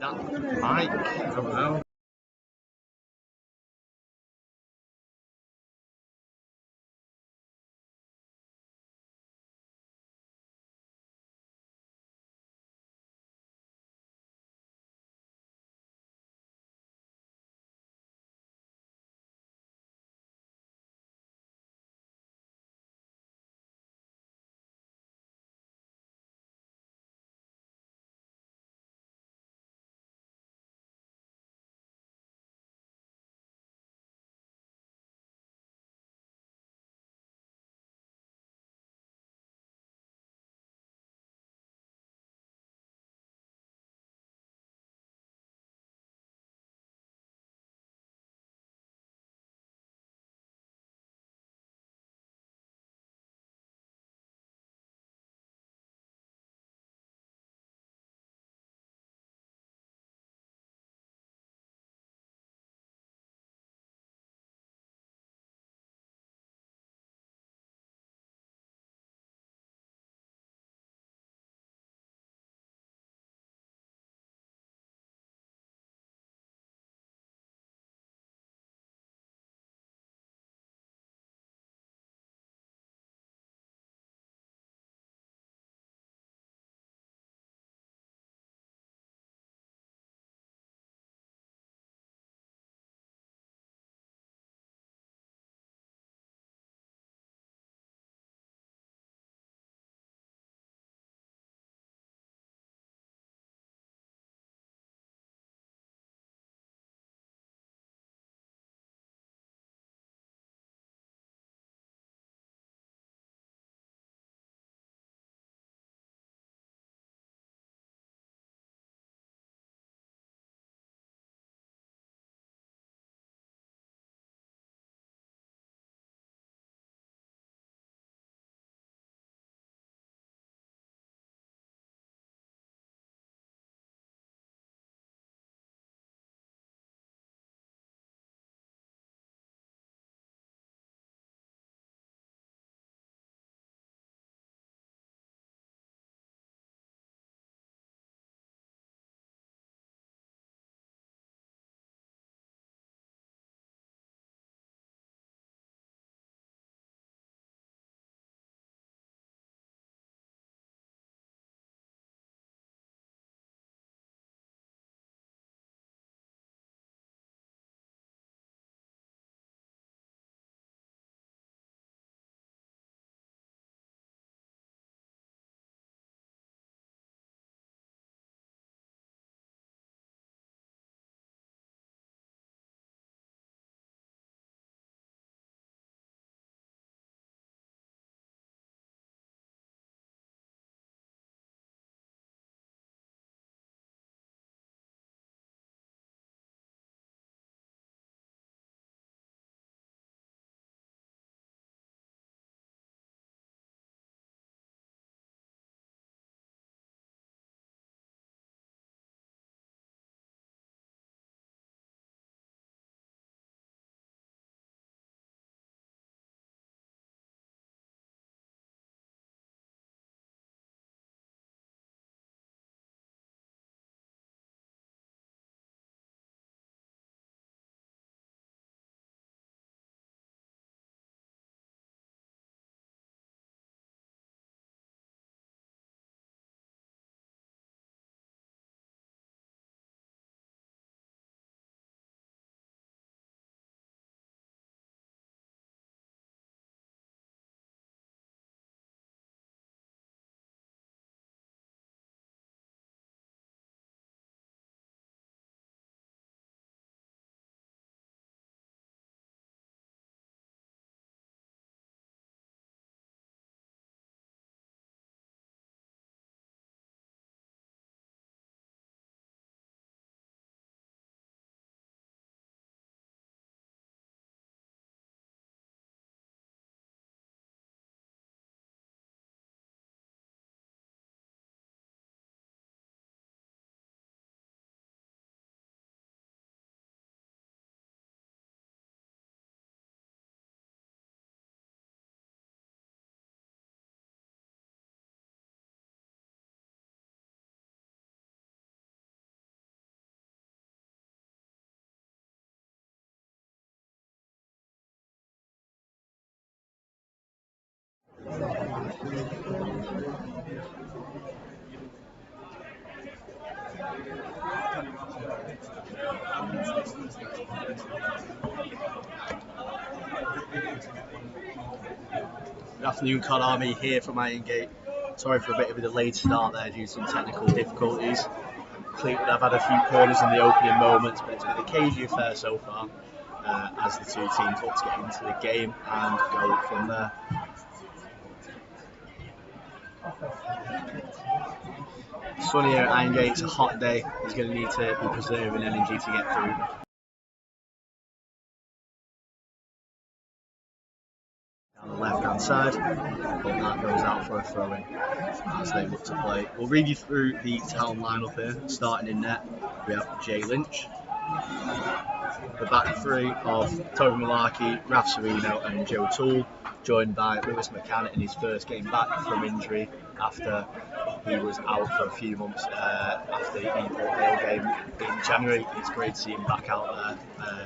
Mike, hello. Good afternoon, Con Army here from Irongate. Sorry for a bit of a delayed start there due to some technical difficulties. Fleetwood have had a few corners in the opening moments, but it's been a cagey affair so far as the two teams look to get into the game and go from there. Sunny here at Irongate, it's a hot day. He's going to need to be preserving energy to get through. Down the left hand side, but that goes out for a throw-in as they look to play. We'll read you through the Town lineup here. Starting in net, we have Jay Lynch. The back three of Toby Malarkey, Raf Serino and Joe Toole, joined by Lewis McCann in his first game back from injury after he was out for a few months after the Port game in January. It's great to see him back out there,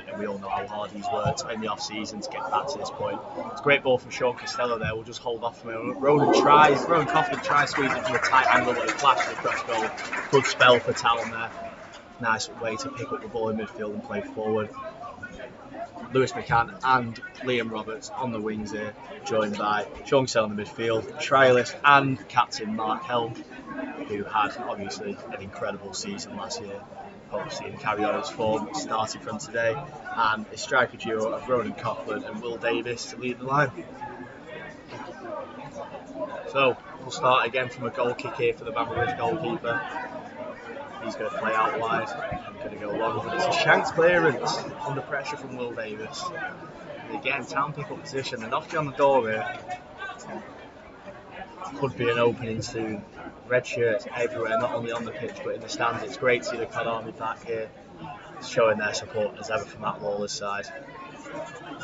and we all know how hard he's worked in the off-season to get back to this point. It's a great ball from Sean Costello there. We'll just hold off from him. Ronan Coughlin tries squeezing from a tight angle, but a flash across goal. Good spell for Talon there. Nice way to pick up the ball in midfield and play forward. Lewis McCann and Liam Roberts on the wings here, joined by Sean Costello in the midfield, trialist and captain Mark Helm, who had obviously an incredible season last year. Obviously in carry on his form, starting from today, and a striker duo of Ronan Coughlin and Will Davis to lead the line. So we'll start again from a goal kick here for the Bamber Bridge goalkeeper. He's going to play out wide and going to go long, but it's a shanked clearance under pressure from Will Davis. And again, Town pick up position. They're knocking on the door here. Could be an opening soon. Red shirts everywhere, not only on the pitch but in the stands. It's great to see the Cod Army back here, showing their support as ever from Matt Lawler's side.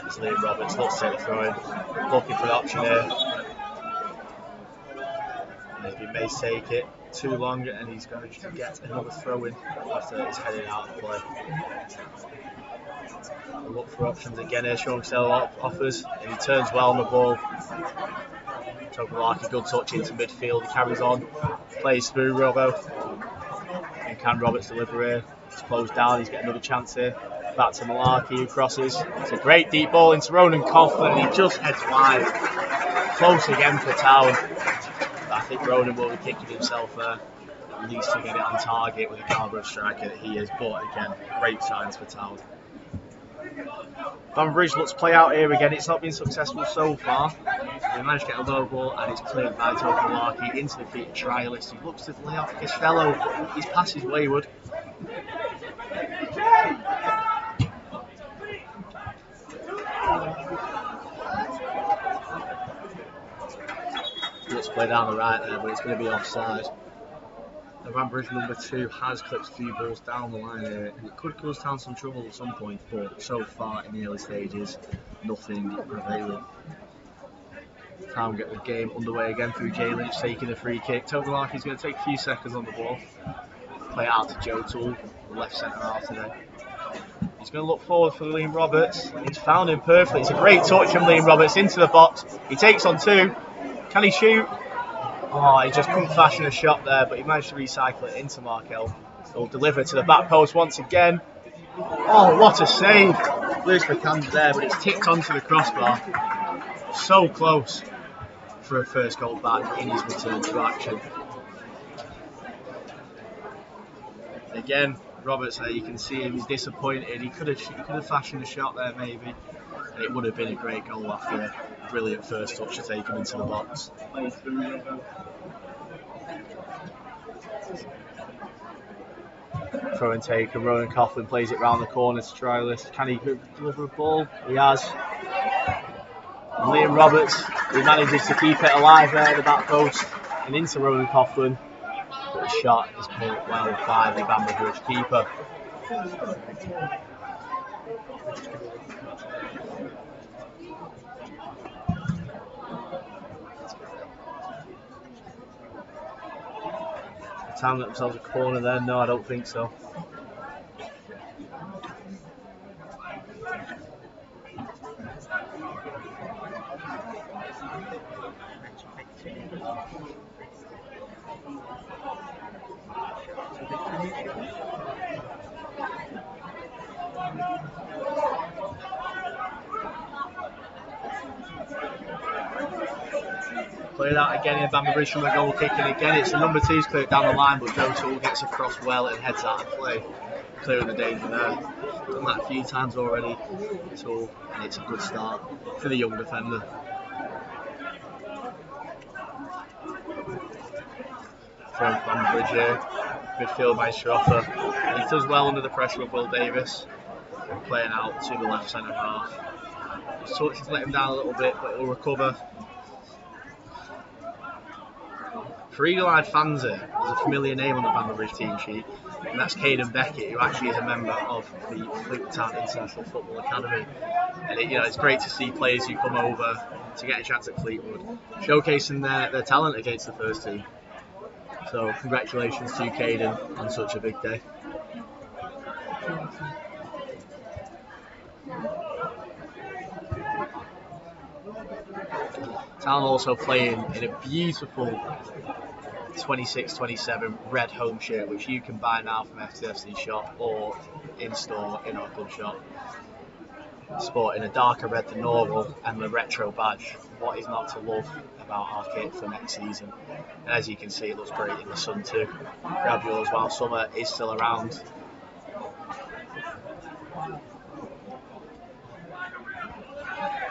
It's Liam Roberts looks to take the throw in, looking for the option here. Maybe may take it too long, and he's going to get another throw in after it's headed out of play. We'll look for options again here. Sean Costello offers, and he turns well on the ball. Tobolaki, good touch into midfield. He carries on, plays through Robbo, and can Roberts deliver here? It's closed down. He's getting another chance here. Back to Malarkey, who crosses. It's a great deep ball into Ronan Coughlin, and he just heads wide. Close again for Town. I think Ronan will be kicking himself there, at least to get it on target with the calibre of striker that he is. But again, great signs for Town. Bamber Bridge looks to play out here again. It's not been successful so far. They managed to get a low ball, and it's cleared by Toby Malarkey into the feet of trialist. He looks to lay off Costello. His pass is wayward. Let's play down the right there, but it's going to be offside. The Bamber Bridge number 2 has clipped a few balls down the line here, and it could cause Town some trouble at some point, but so far in the early stages, nothing prevailing. Town get the game underway again through Jay Lynch taking the free kick. Toby Malarkey's going to take a few seconds on the ball. Play it out to Joe Toole, the left centre half today. He's going to look forward for Liam Roberts. He's found him perfectly. It's a great touch from Liam Roberts into the box. He takes on 2. Can he shoot? Oh, he just couldn't fashion a shot there, but he managed to recycle it into Markel. He'll deliver to the back post once again. Oh, what a save! Lewis McCann's there, but it's tipped onto the crossbar. So close for a first goal back in his return to action. Again, Roberts there, you can see him, he's disappointed. He could have fashioned a shot there maybe, and it would have been a great goal after a brilliant first touch to take him into the box. Throw and take, and Ronan Coughlin plays it round the corner to trialist. Can he deliver a ball? He has. And Liam Roberts, he manages to keep it alive there at the back post and into Ronan Coughlin. But the shot is caught well by the Bamber Bridge keeper. Town got themselves a corner there. No, I don't think so. Played out again in Bamber Bridge from the goal kick, and again it's the number 2's cleared down the line, but Joe Toole gets across well and heads out of play, clearing the danger there. Done that a few times already, Toole, and it's a good start for the young defender. From Bamber Bridge here, midfield by Stroffer. He does well under the pressure of Will Davis, playing out to the left centre half. His touch has let him down a little bit, but he'll recover. For eagle-eyed fans here, there's a familiar name on the Bamber Bridge team sheet, and that's Caden Beckett, who actually is a member of the Fleetwood Town International Football Academy. And it's great to see players who come over to get a chance at Fleetwood, showcasing their talent against the first team. So congratulations to Caden on such a big day. Town also playing in a beautiful 26-27 red home shirt, which you can buy now from FTFC shop or in store in our club shop. Sporting a darker red than normal and the retro badge. What is not to love about our kit for next season? And as you can see, it looks great in the sun too. Grab yours while summer is still around.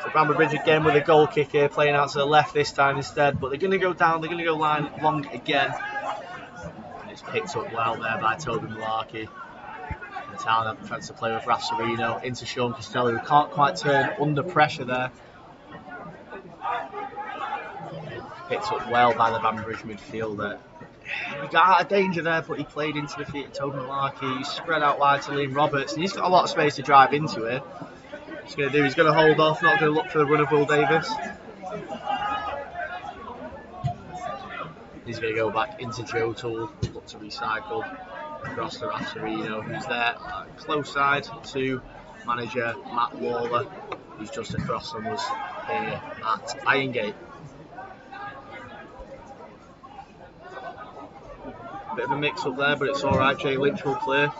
So Bamber Bridge again with a goal kick here, playing out to the left this time instead, but they're going to go down, they're going to go line long again. And it's picked up well there by Toby Malarkey. And the Town have a chance to play with Raf Serino into Sean Costello, who can't quite turn under pressure there. Picked up well by the Bamber Bridge midfielder. He got out of danger there, but he played into the feet of Toby Malarkey. He spread out wide to Liam Roberts, and he's got a lot of space to drive into it. He's going to do, he's going to hold off, not going to look for the run of Will Davis. He's going to go back into Joe Toole, look to recycle across to Raf Serino, who's there close side to manager Matt Lawler, who's just across from us here at Irongate. Bit of a mix up there, but it's alright. Jay Lynch will clear.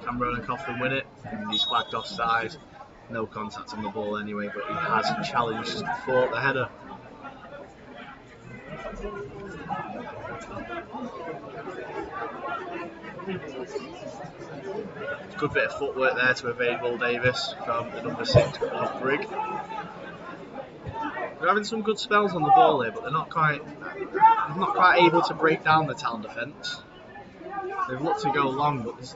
Cameron and Coughlin win it, and he's flagged offside. No contact on the ball anyway, but he has challenged for the header. Good bit of footwork there to evade Will Davis from the number 6 of Brig. They're having some good spells on the ball here, but they're not quite able to break down the Town defence. They've looked to go long, but there's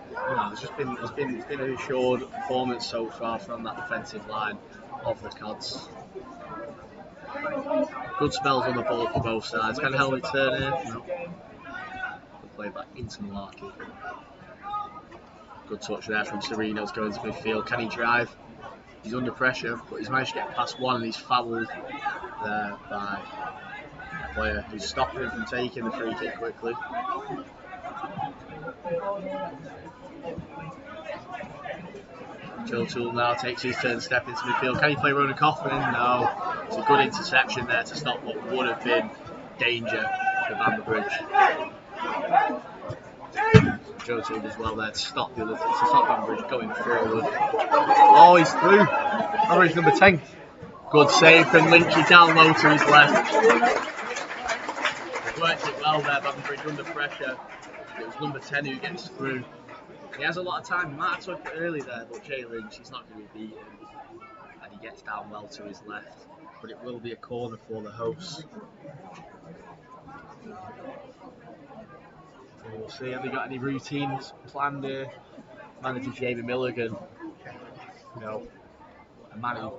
been an assured performance so far from that defensive line of the Cods. Good spells on the ball for both sides. Can Helmet turn here? No. Good play back into Malarkey. Good touch there from Serino's going to midfield. Can he drive? He's under pressure, but he's managed to get past one, and he's fouled there by a player who's stopping him from taking the free kick quickly. Joe Toole now takes his turn, step into midfield. Can he play Ronan Coughlin? No. It's a good interception there to stop what would have been danger for Bamber Bridge. Joe Toole does well there to stop Bamber Bridge going forward. Oh, he's through. Average number 10. Good save from Lynchy down low to his left. Worked it well there, Bamber Bridge under pressure. It was number 10 who gets through. He has a lot of time. He might have took it early there, but Jay Lynch, he's not going to be beaten. And he gets down well to his left. But it will be a corner for the hosts. And we'll see, have they got any routines planned here? Manager Jamie Milligan, a man who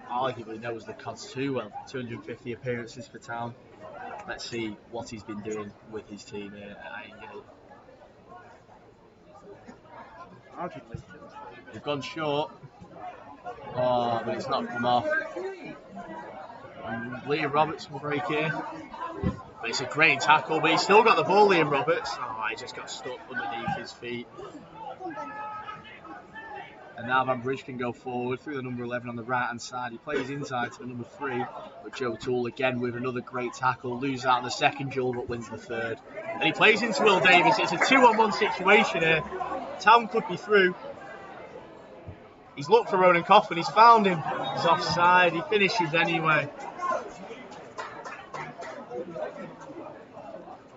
arguably knows the Cods too well. 250 appearances for Town. Let's see what he's been doing with his team here at Irongate. They've gone short. Oh, but it's not come off. And Liam Roberts will break here. But it's a great tackle, but he's still got the ball, Liam Roberts. Oh, he just got stuck underneath his feet. And now Bamber Bridge can go forward through the number 11 on the right hand side. He plays inside to the number 3, but Joe Toole again with another great tackle, loses out on the second duel but wins the third. And he plays into Will Davis. It's a 2-on-1 situation here. Town could be through. He's looked for Ronan Coughlin, he's found him. He's offside, he finishes anyway.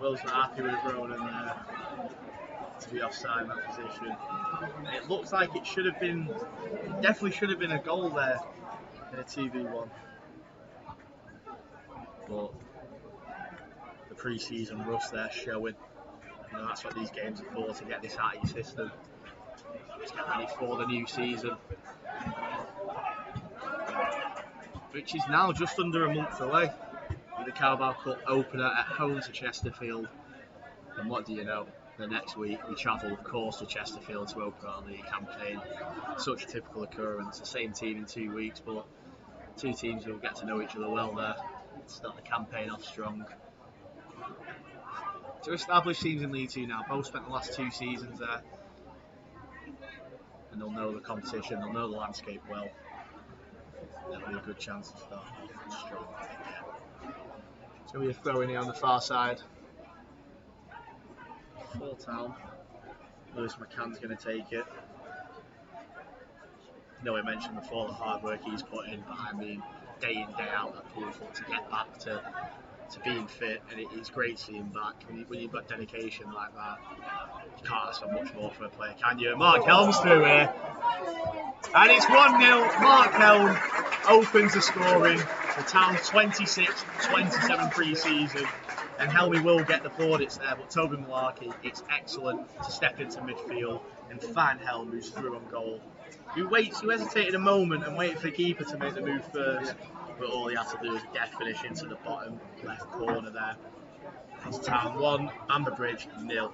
Will's not happy with Ronan there to be offside in that position. It looks like it should have been, definitely should have been a goal there in a 2v1. But the pre-season rust there showing. You know, that's what these games are for, to get this out of your system. Just get ready for the new season, which is now just under a month away, with the Carabao Cup opener at home to Chesterfield. And what do you know, the next week we travel of course to Chesterfield to open our league campaign. Such a typical occurrence, the same team in 2 weeks, but two teams who will get to know each other well there, start the campaign off strong. Two established teams in League 2 now, both spent the last 2 seasons there, and they'll know the competition, they'll know the landscape well. There'll be a good chance to start off strong. It's going to be a throw in here on the far side. Full Town. Lewis McCann's going to take it. I know I mentioned before the hard work he's put in, but I mean, day in, day out at Poolfoot to get back to being fit, and it's great seeing him back. When you've got dedication like that, you can't ask for much more from a player, can you? Mark Helm's through here, and it's 1-0. Mark Helm opens the scoring for Town's 26-27 pre-season, and Helmy will get the plaudits there, but Toby Malarkey, it's excellent to step into midfield and find Helm, who's through on goal. Who hesitated a moment and waited for the keeper to make the move first, but all he had to do was a death finish into the bottom left corner there. It's Town 1, Bamber Bridge 0.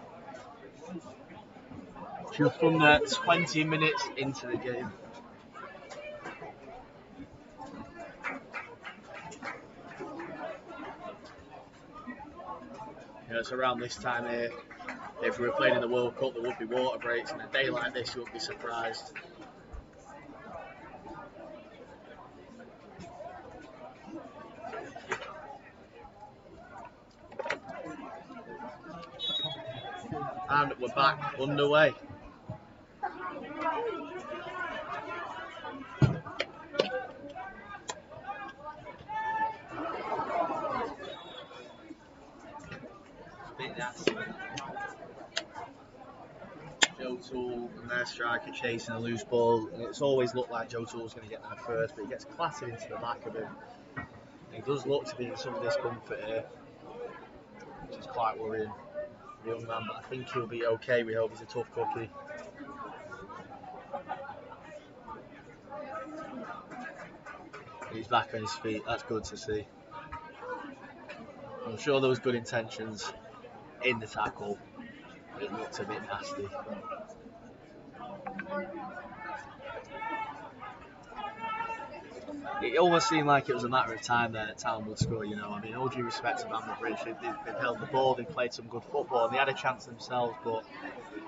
Just under 20 minutes into the game. You know, it's around this time here, if we were playing in the World Cup, there would be water breaks, and a day like this you wouldn't be surprised. And we're back underway. Joe Toole and their striker chasing a loose ball, and it's always looked like Joe Toole's going to get there first, but he gets clattered into the back of him. And he does look to be in some discomfort here, which is quite worrying. The young man, but I think he'll be okay. We hope he's a tough cookie. He's back on his feet, that's good to see. I'm sure there was good intentions in the tackle, but it looked a bit nasty. It almost seemed like it was a matter of time there that Town would score, you know. I mean, all due respect to Bamber Bridge, they've held the ball, they've played some good football, and they had a chance themselves, but,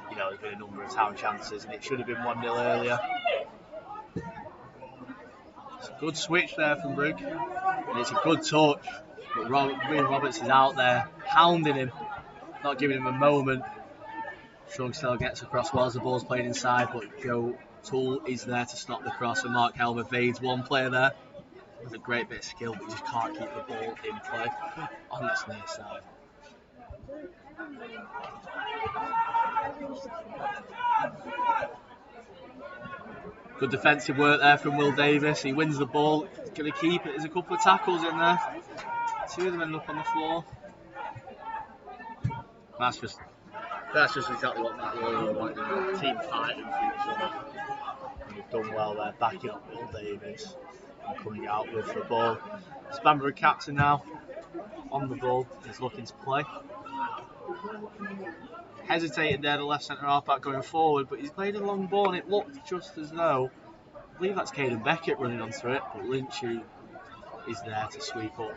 you know, there's been a number of Town chances, and it should have been 1-0 earlier. It's a good switch there from Brigg, and it's a good touch, but Roberts is out there, hounding him, not giving him a moment. Strongstell gets across well as the ball's played inside, but Joe Toole is there to stop the cross, and Mark Helm evades one player there. With a great bit of skill, but he just can't keep the ball in play on its near side. Good defensive work there from Will Davis. He wins the ball. He's going to keep it. There's a couple of tackles in there. 2 of them end up on the floor. That's just exactly what Matt Royal wanted. Team fighting for each other. And we've done well there, backing up Will Davis and coming out with the ball. It's Bamber captain now on the ball. He's looking to play. Hesitated there, the left centre half back going forward, but he's played a long ball, and it looked just as though, I believe that's Caden Beckett running onto it, but Lynch is there to sweep up.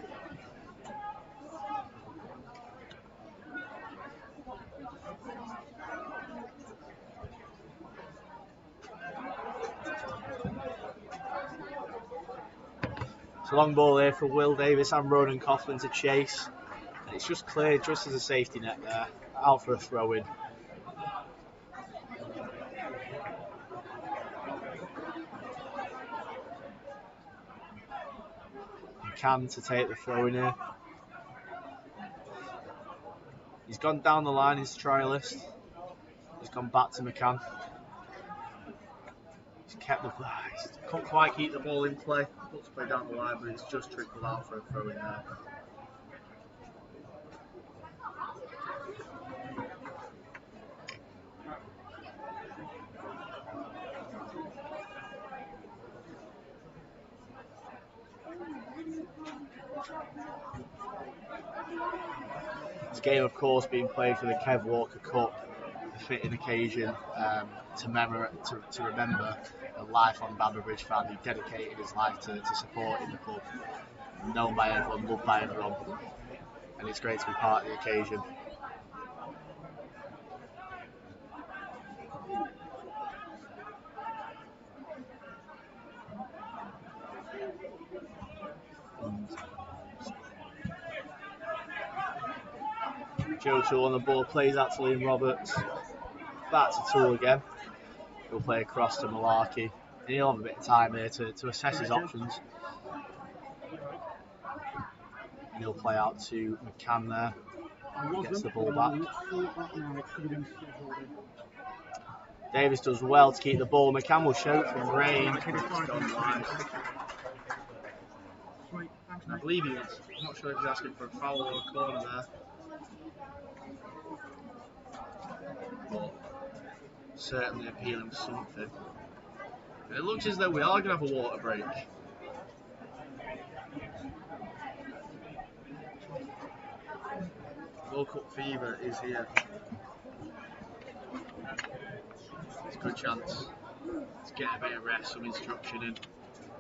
It's a long ball here for Will Davis and Ronan Coughlin to chase. And it's just cleared just as a safety net there. Out for a throw-in. McCann to take the throw-in here. He's gone down the line, his trialist. He's gone back to McCann. He's kept the can't quite keep the ball in play. Looks to play down the line, but it's just trickled out for a throw in there. This game, of course, being played for the Kev Walker Cup, a fitting occasion to remember a lifelong Bamber Bridge fan who dedicated his life to supporting the club, known by everyone, loved by everyone, and it's great to be part of the occasion. Joe Toole on the ball, plays out to Liam Roberts. Back to Toole again. He'll play across to Malarkey. And he'll have a bit of time here to assess his options. And he'll play out to McCann there. Gets the ball back. Davis does well to keep the ball. McCann will shout from rain. I believe he is. I'm not sure if he's asking for a foul or a corner there. But certainly appealing to something. And it looks as though we are going to have a water break. World Cup fever is here. It's a good chance to get a bit of rest, some instruction, and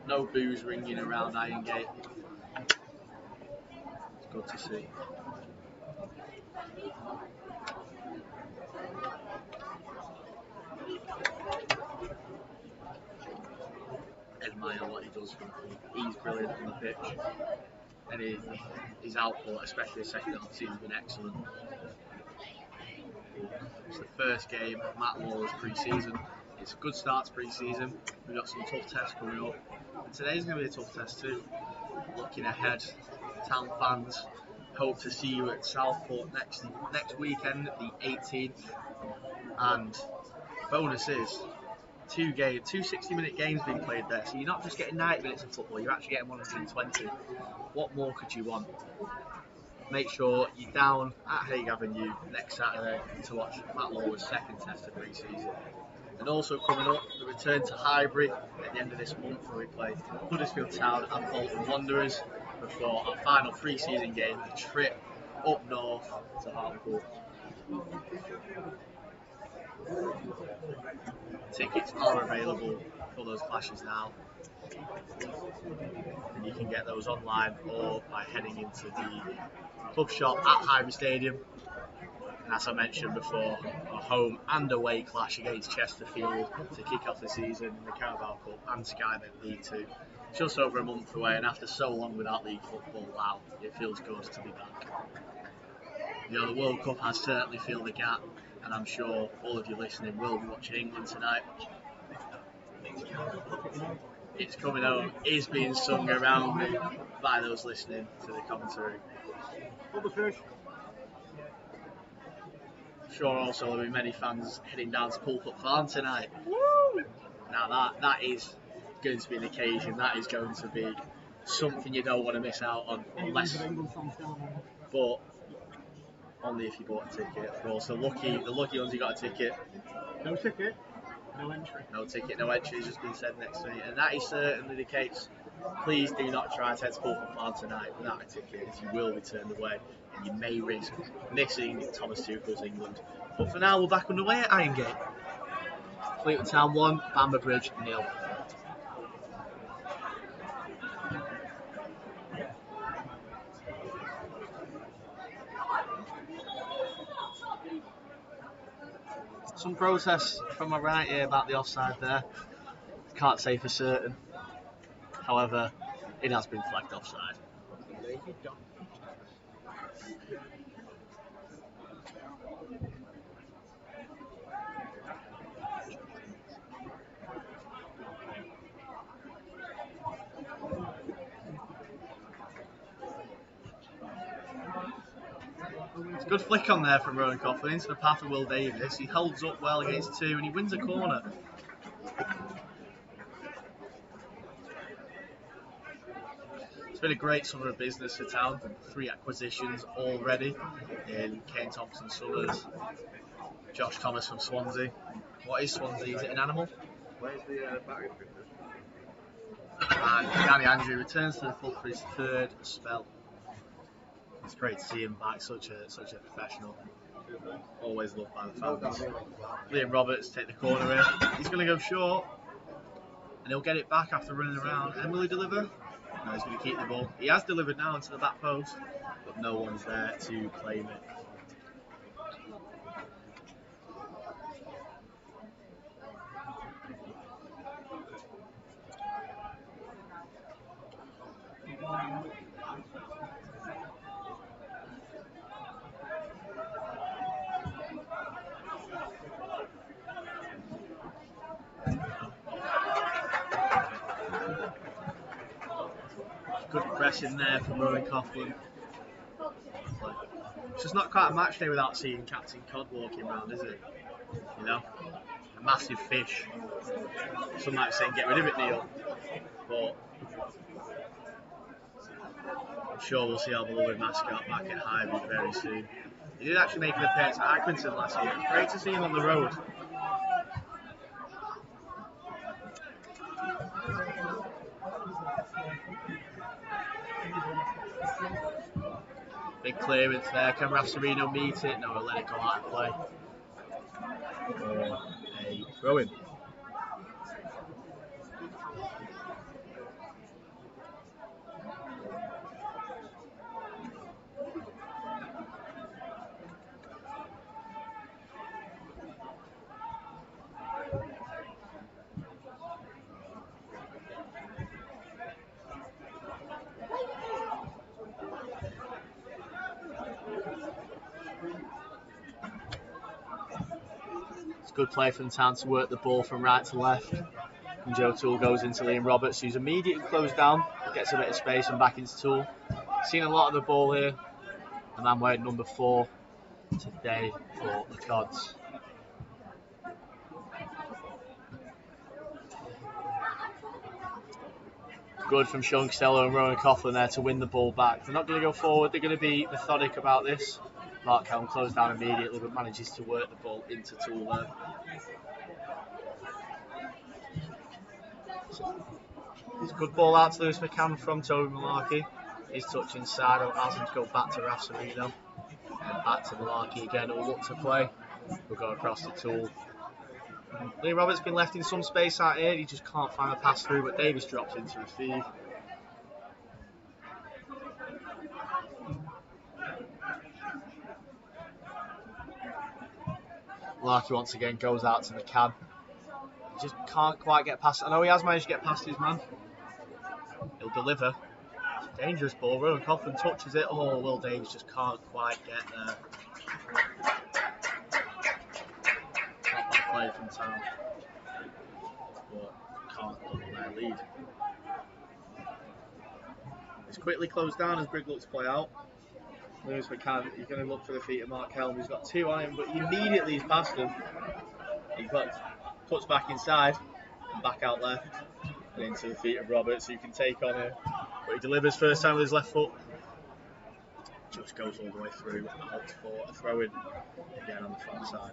no booze ringing around Irongate. It's good to see. Admire what he does for the club. He's brilliant on the pitch, and his output, especially the second half, has been excellent. It's the first game of Matt Lawler's pre-season. It's a good start to pre-season. We've got some tough tests coming up, and today's going to be a tough test too. Looking ahead, town fans, hope to see you at Southport next weekend, the 18th, and bonus is two 60-minute games being played there, so you're not just getting 90 minutes of football, you're actually getting 120. What more could you want? Make sure you're down at Hague Avenue next Saturday to watch Matt Lawler's second test of pre-season. And also coming up, the return to Highbury at the end of this month, where we play Huddersfield Town and Bolton Wanderers before our final pre-season game, the trip up north to Hartlepool. Tickets are available for those clashes now, and you can get those online or by heading into the club shop at Highbury Stadium. And as I mentioned before, a home and away clash against Chesterfield to kick off the season in the Carabao Cup and Skybet League 2. Just over a month away, and after so long without league football, wow, it feels good to be back. You know, the World Cup has certainly filled the gap, and I'm sure all of you listening will be watching England tonight. It's Coming Home is being sung around me by those listening to the commentary. I'm sure also there'll be many fans heading down to Pulpit Farm tonight. Woo! Now that is going to be an occasion, that is going to be something you don't want to miss out on, but only if you bought a ticket, of course. The lucky ones who got a ticket. No ticket, no entry. No ticket, no entry has just been said next to me, and that is certainly the case. Please do not try to head to Pulpit Farm tonight without a ticket, as you will be turned away, and you may risk missing Thomas Tuchel's England. But for now, we're back underway at Irongate. Fleetwood Town 1, Bamber Bridge 0. Some process from my right here about the offside there. Can't say for certain. However, It has been flagged offside. It's a good flick on there from Rowan Coughlin into the path of Will Davis. He holds up well against two and he wins a corner. It's been a great summer of business for town. 3 acquisitions already in Kane Thompson-Summers, Josh Thomas from Swansea. What is Swansea? Is it an animal? Where's the battery? And Danny Andrew returns to the club for his 3rd spell. It's great to see him back, such a professional. Always loved by the fans. Liam Roberts take the corner in. He's going to go short, and he'll get it back after running around. And will he deliver? No, he's going to keep the ball. He has delivered now into the back post, but no one's there to claim it. Good pressing there from Rowan Coughlin. It's just not quite a match day without seeing Captain Cod walking around, is it? You know, a massive fish. Some might be saying get rid of it, Neil, but I'm sure we'll see our beloved mascot back at Highbury very soon. He did actually make an appearance at Accrington last year. It's great to see him on the road. Big clearance there. Can Raffarino meet it? No, he'll let it go out of play. A throw-in. Good play from Town to work the ball from right to left. And Joe Toole goes into Liam Roberts, who's immediately closed down, gets a bit of space and back into Toole. Seen a lot of the ball here. The man wearing number 4 today for the Cods. Good from Sean Costello and Rowan Coughlin there to win the ball back. They're not going to go forward, they're going to be methodic about this. Mark Helm closed down immediately but manages to work the ball into Toole there. It's a good ball out to Lewis McCann from Toby Malarkey. His touch inside allows him to go back to Raffarino. And back to Malarkey again, who'll look to play. We'll go across the Toole. Liam Roberts been left in some space out here, he just can't find a pass through, but Davis drops in to receive. Malarkey once again goes out to McCann. He just can't quite get past. I know he has managed to get past his man. He'll deliver. It's a dangerous ball. Rowan Coughlin touches it. Oh, Will Davis just can't quite get there. Not bad play from Town, but can't double their lead. It's quickly closed down as Brigg looks to play out. Lewis McCann, he's going to look for the feet of Mark Helm, who's got 2 on him, but immediately he's past him. He puts back inside and back out left and into the feet of Roberts, who can take on him. But he delivers first time with his left foot. Just goes all the way through out for a throw-in again on the far side.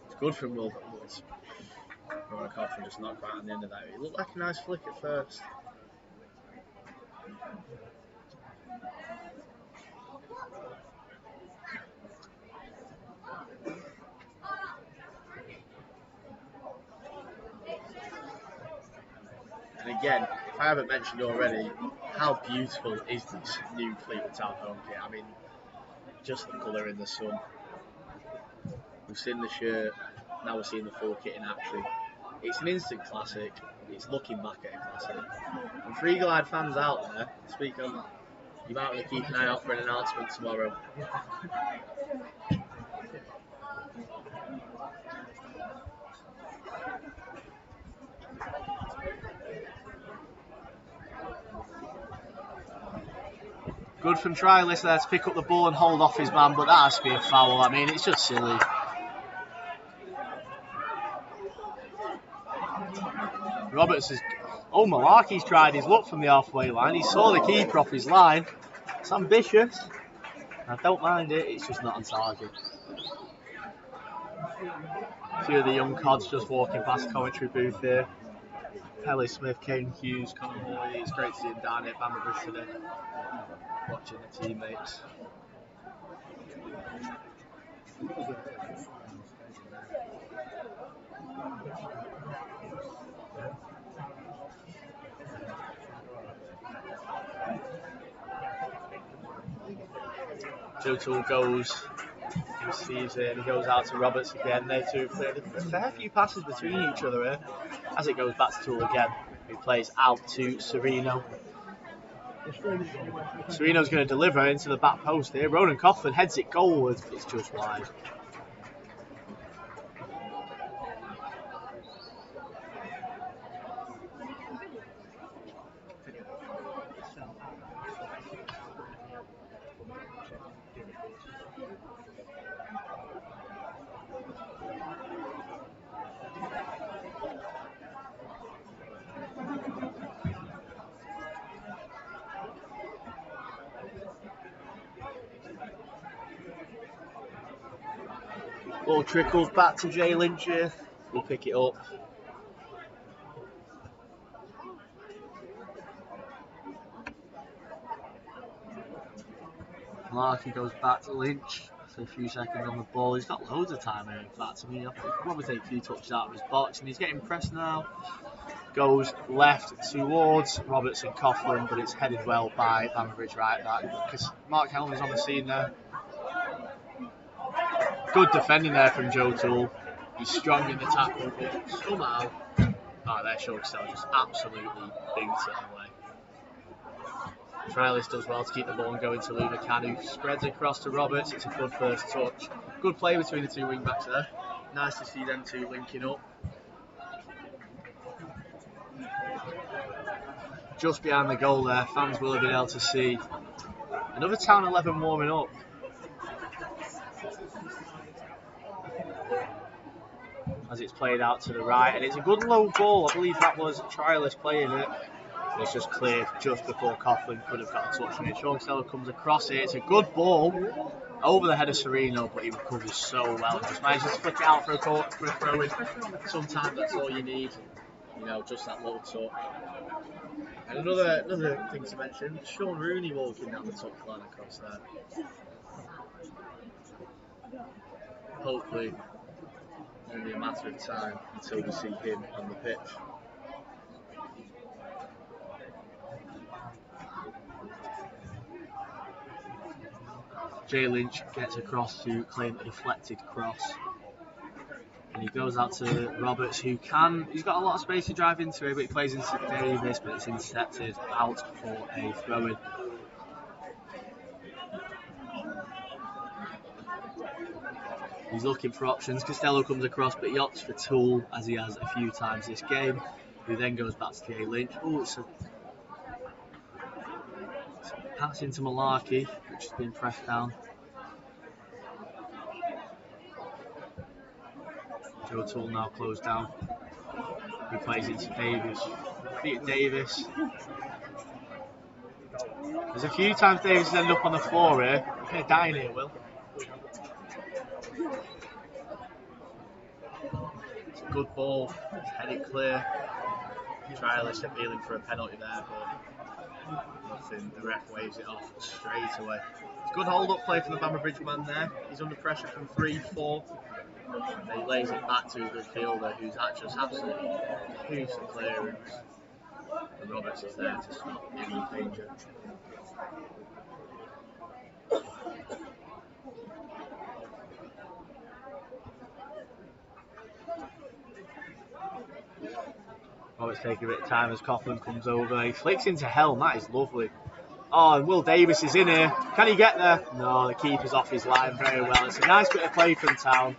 It's good from Will, but Rowan Coughlin just not quite on the end of that. It looked like a nice flick at first. And again, if I haven't mentioned already, how beautiful is this new Fleetwood Town home kit? I mean, just the colour in the sun. We've seen the shirt, now we're seeing the full kit in action. It's an instant classic. It's looking back at a classic. And for Eagle-eyed fans out there, speak on, you might want to keep an eye out for an announcement tomorrow. Good from Trialist there to pick up the ball and hold off his man, but that has to be a foul. I mean, it's just silly. Roberts has... Oh, Malarkey's tried his luck from the halfway line. He saw the keeper off his line. It's ambitious. I don't mind it, it's just not on target. A few of the young cods just walking past the commentary booth here. Pelly Smith, Kane Hughes, Conor Moy. It's great to see him down here at Bamber Bridge today, watching the teammates. Joe Toole goes, he receives it, and he goes out to Roberts again. They two have played a fair few passes between each other here. As it goes back to Toole again, he plays out to Serino. Serino's going to deliver into the back post here. Ronan Coughlin heads it goalwards, but it's just wide. Ball trickles back to Jay Lynch here. We'll pick it up. Larky goes back to Lynch for a few seconds on the ball. He's got loads of time here, in fact. I mean, he'll probably take a few touches out of his box, and he's getting pressed now. Goes left towards Roberts and Coughlin, but it's headed well by Bamber Bridge right back, because Mark Helmer's on the scene there. Good defending there from Joe Toole. He's strong in the tackle, but somehow, their short style just absolutely boots it away. Trialist does well to keep the ball going to Luna Can, who spreads across to Roberts. It's a good first touch. Good play between the two wing backs there. Nice to see them two linking up. Just behind the goal there, fans will have been able to see another Town 11 warming up. As it's played out to the right, and it's a good low ball. I believe that was Trialist playing it. It's just cleared just before Coughlin could have got a touch on it. Sean Costello comes across it. It's a good ball over the head of Serino, but he recovers so well. Just manages to flick it out for a throw-in. Sometimes that's all you need, you know, just that little touch. And another thing to mention, Sean Rooney walking down the top line across there. Hopefully, only a matter of time until we see him on the pitch. Jay Lynch gets across to claim a deflected cross. And he goes out to Roberts, he's got a lot of space to drive into it, but he plays into Davis, but it's intercepted out for a throw-in. He's looking for options. Costello comes across, but he opts for Toole, as he has a few times this game. Who then goes back to Jay Lynch. Oh, it's a pass into Malarkey, which has been pressed down. Joe Toole now closed down. He plays into Davis. Davis. There's a few times Davis has ended up on the floor here. He's going to die in here, Will. It's a good ball. It's headed clear. Trialist appealing for a penalty there, but nothing. The ref waves it off straight away. It's good hold-up play from the Bamber Bridge man there. He's under pressure from 3-4. And he lays it back to his midfielder, who's actually absolutely huge clearance. Roberts is there to stop any danger. Roberts taking a bit of time as Coughlin comes over. He flicks into Helm. That is lovely. Oh, and Will Davis is in here. Can he get there? No, the keeper's off his line very well. It's a nice bit of play from Town.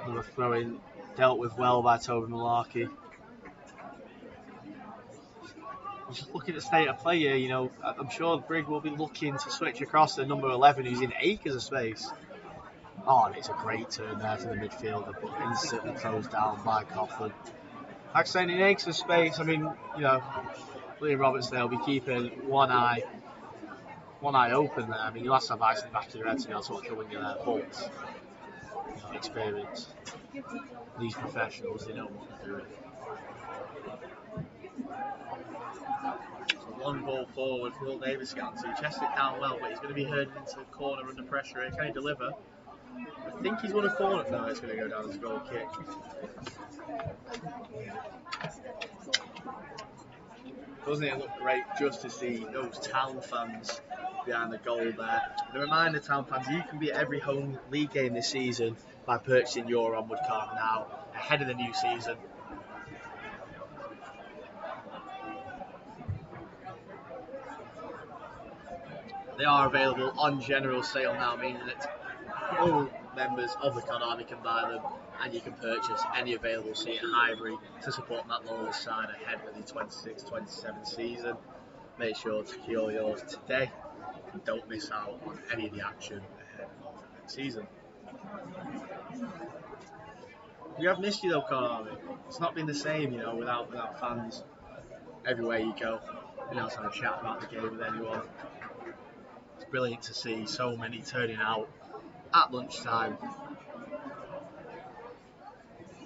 Another throw-in dealt with well by Toby Malarkey. Just looking at the state of play here, you know, I'm sure Brig will be looking to switch across to number 11, who's in acres of space. Oh, and it's a great turn there to the midfielder, but instantly closed down by Coughlin. Like saying in acres of space, I mean, you know, Liam Roberts there will be keeping one eye open there. I mean, you'll have to have ice in the back of your head to be able to watch it when you're there, but you know, experience. These professionals, they know what they're doing. So long ball forward for Will Davis getting to. Chested it down well, but he's going to be herded into the corner under pressure here. Can he deliver? I think he's won a corner. No, it's going to go down as a goal kick. Doesn't it look great just to see those Town fans behind the goal there? And a reminder, Town fans, you can be at every home league game this season by purchasing your onward card now, ahead of the new season. They are available on general sale now, meaning that all members of the Con Army can buy them, and you can purchase any available seat at Highbury to support Matt Lawler's side ahead of the 26-27 season. Make sure to secure yours today and don't miss out on any of the action ahead of next season. We have missed you though, Con Army. It's not been the same, you know, without fans everywhere you go. You know, to have a chat about the game with anyone. It's brilliant to see so many turning out at lunchtime.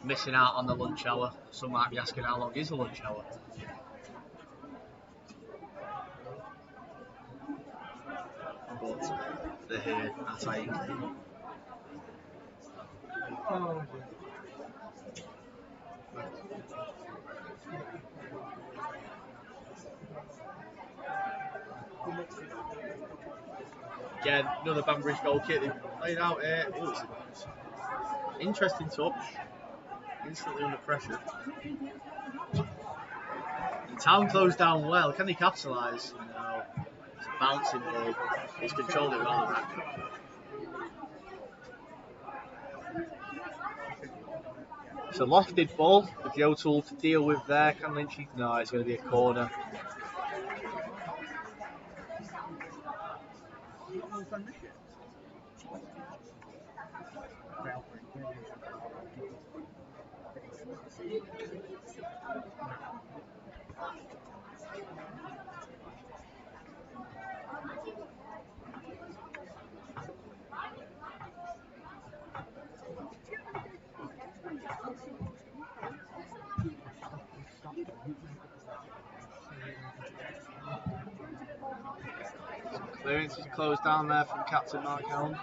Missing out on the lunch hour. Some might be asking how long is the lunch hour. But they're here, that's how you can. Again, another Bamber Bridge goal kick. They've laid out here. Oh, it's an interesting touch. Instantly under pressure. The Town closed down well. Can they capitalise? No. It's a bouncing ball. He's controlled it well. It's a lofted ball for Joe Toole to deal with there. Can Lynchy? No, it's going to be a corner. Clearance is closed down there from Captain Mark Helm.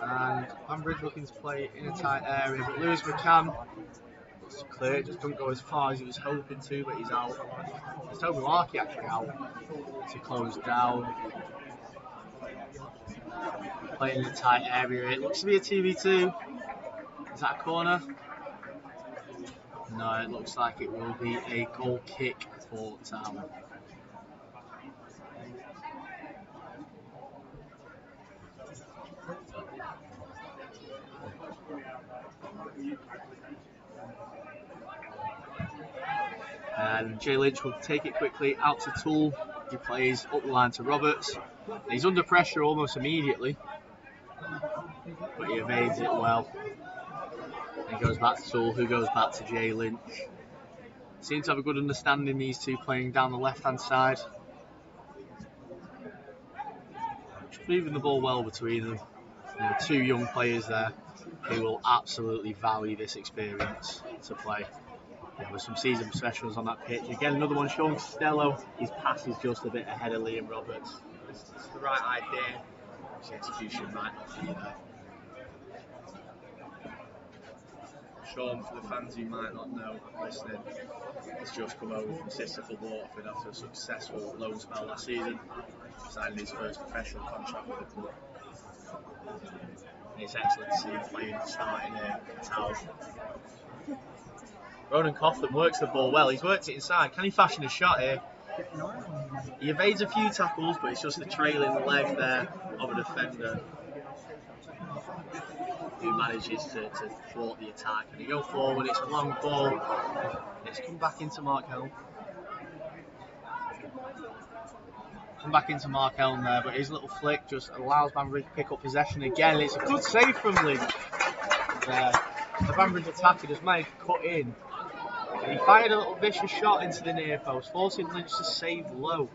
And Bambridge looking to play in a tight area, but Lewis McCann looks to clear it, just couldn't go as far as he was hoping to, but he's out. It's Toby Larkey actually out to close down. Playing in a tight area, it looks to be a 2v2. Is that a corner? No, it looks like it will be a goal kick for Town. And Jay Lynch will take it quickly out to Toole. He plays up the line to Roberts. He's under pressure almost immediately, but he evades it well. And he goes back to Toole, who goes back to Jay Lynch. Seem to have a good understanding, these two playing down the left-hand side. Just moving the ball well between them. There are 2 young players there who will absolutely value this experience to play. Yeah, with some seasoned professionals on that pitch. Again, another one, Sean Costello. His pass is just a bit ahead of Liam Roberts. It's the right idea. His execution might not be there. Sean, for the fans who might not know listening, has just come over from Sisterfield Waterford after a successful loan spell last season, signing his first professional contract with the club. And it's excellent to see him playing, starting here in Town. Ronan Coughlin works the ball well. He's worked it inside. Can he fashion a shot here? He evades a few tackles, but it's just the trailing leg there of a defender who manages to thwart the attack. And he go forward, it's a long ball. It's come back into Mark Helm. There, but his little flick just allows Bamber Bridge to pick up possession again. It's a good save from Lynch. The Bamber Bridge attacker just managed to cut in. And he fired a little vicious shot into the near post, forcing Lynch to save low.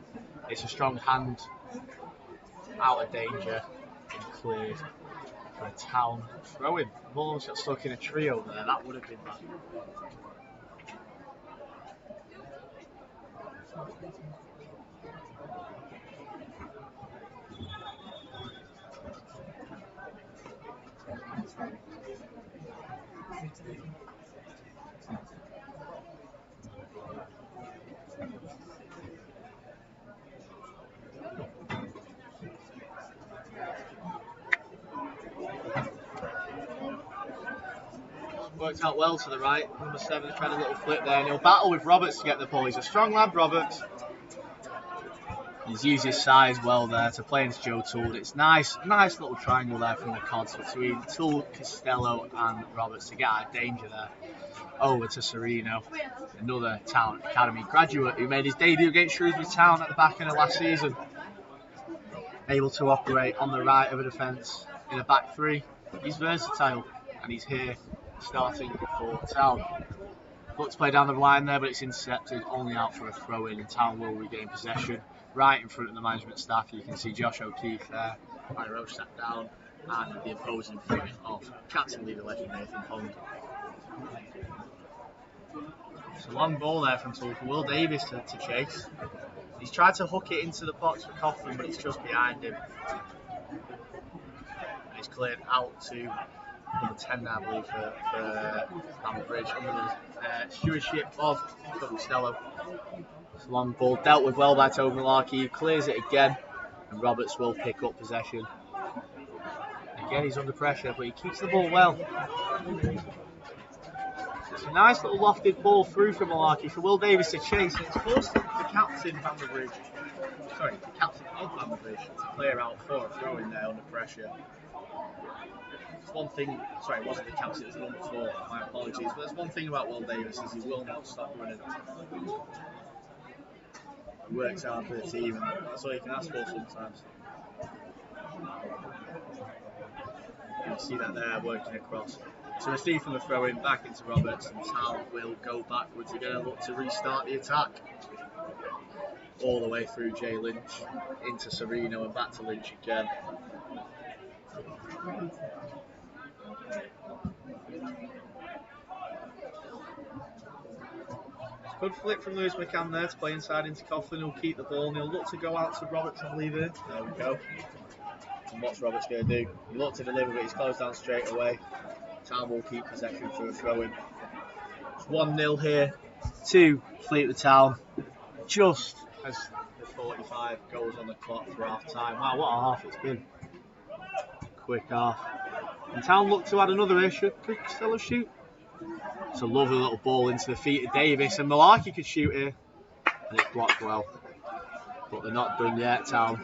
It's a strong hand out of danger and cleared for a Town throw-in. Almost got stuck in a trio there. That would have been bad. Worked out well to the right. Number 7 tried a little flip there, and he'll battle with Roberts to get the ball. He's a strong lad, Roberts. He's used his size well there to play into Joe Toole. It's nice little triangle there from the Cods between Toole, Costello and Roberts to get out of danger there. Over to Sereno, another Town Academy graduate who made his debut against Shrewsbury Town at the back end of last season. Able to operate on the right of a defence in a back 3. He's versatile, and he's here starting for Town. Looked to play down the line there, but it's intercepted, only out for a throw-in, and Town will regain possession. Right in front of the management staff, you can see Josh O'Keefe there. Barry Roche sat down, and the opposing front of captain leader legend Nathan Pond. It's a long ball there from Toole for Will Davis to chase. He's tried to hook it into the box for Coughlin, but it's just behind him. And it's cleared out to number 10 now, I believe, for Bamber Bridge under the stewardship of Costello. It's a long ball dealt with well by Toby Malarkey. He clears it again, and Roberts will pick up possession. Again, he's under pressure, but he keeps the ball well. It's a nice little lofted ball through from Malarkey for Will Davis to chase, and it's forced the captain of Bamber Bridge to clear out for a throw in there under pressure. One thing, sorry, it wasn't the captain, it was number 4, my apologies, but there's one thing about Will Davis is he will not stop running. He works hard for the team, and that's all you can ask for sometimes. You see that there, working across. So receive from the throw-in, back into Roberts, and Town will go backwards. They're going to look to restart the attack. All the way through Jay Lynch, into Sereno, and back to Lynch again. Good flick from Lewis McCann there to play inside into Coughlin, who'll keep the ball, and he'll look to go out to Roberts, I believe it. There we go. And what's Roberts going to do? He looked to deliver, but he's closed down straight away. Town will keep possession for a throw-in. It's 1-0 here to Fleetwood Town, just as the 45 goes on the clock for half-time. Wow, what a half it's been. Quick half. And Town look to add another issue. Could Costello shoot? It's a lovely little ball into the feet of Davis, and Malarkey could shoot here, and it's blocked well. But they're not done yet, Town.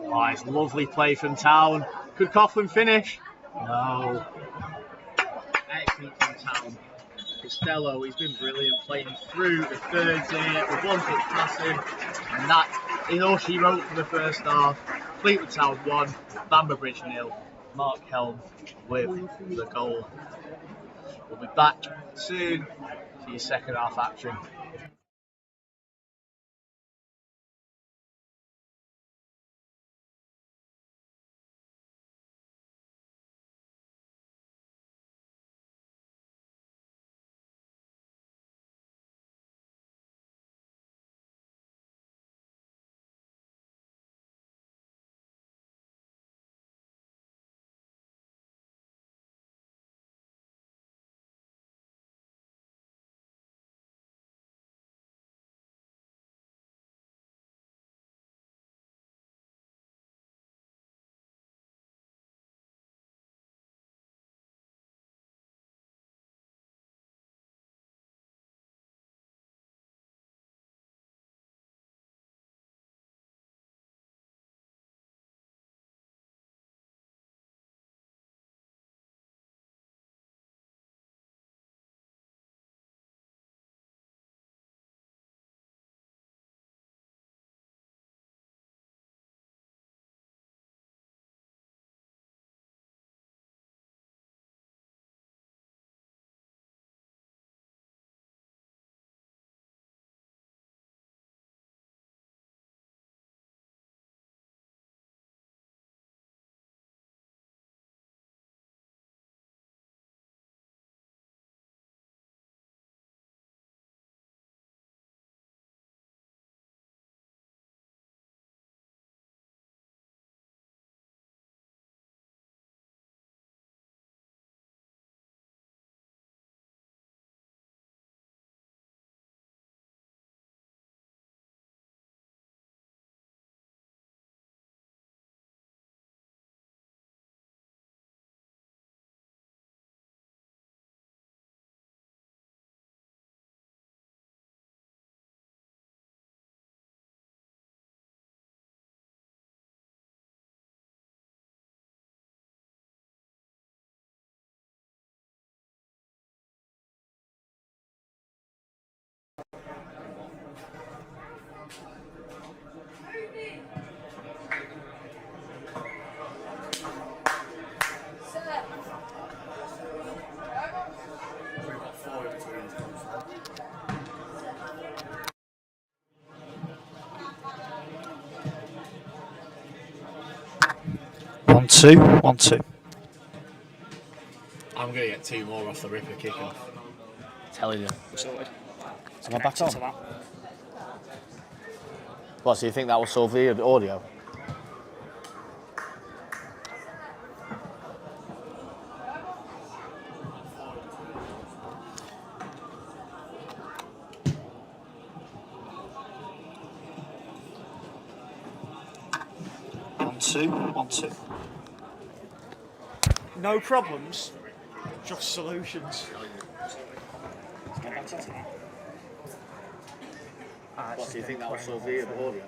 Oh, it's lovely play from Town. Could Coughlin finish? No. Excellent from Town. Costello, he's been brilliant playing through the thirds here with one foot passing, and that is all she wrote for the first half. Fleetwood Town 1, Bamber Bridge 0. Mark Helm with the goal. We'll be back soon for your second half action. 1-2, 1-2. I'm going to get 2 more off the ripper kickoff. Telling you. Sorted. Am I back on? To that. What, so you think that will solve the audio? One, two. No problems, just solutions. What, so you think that will solve the audio?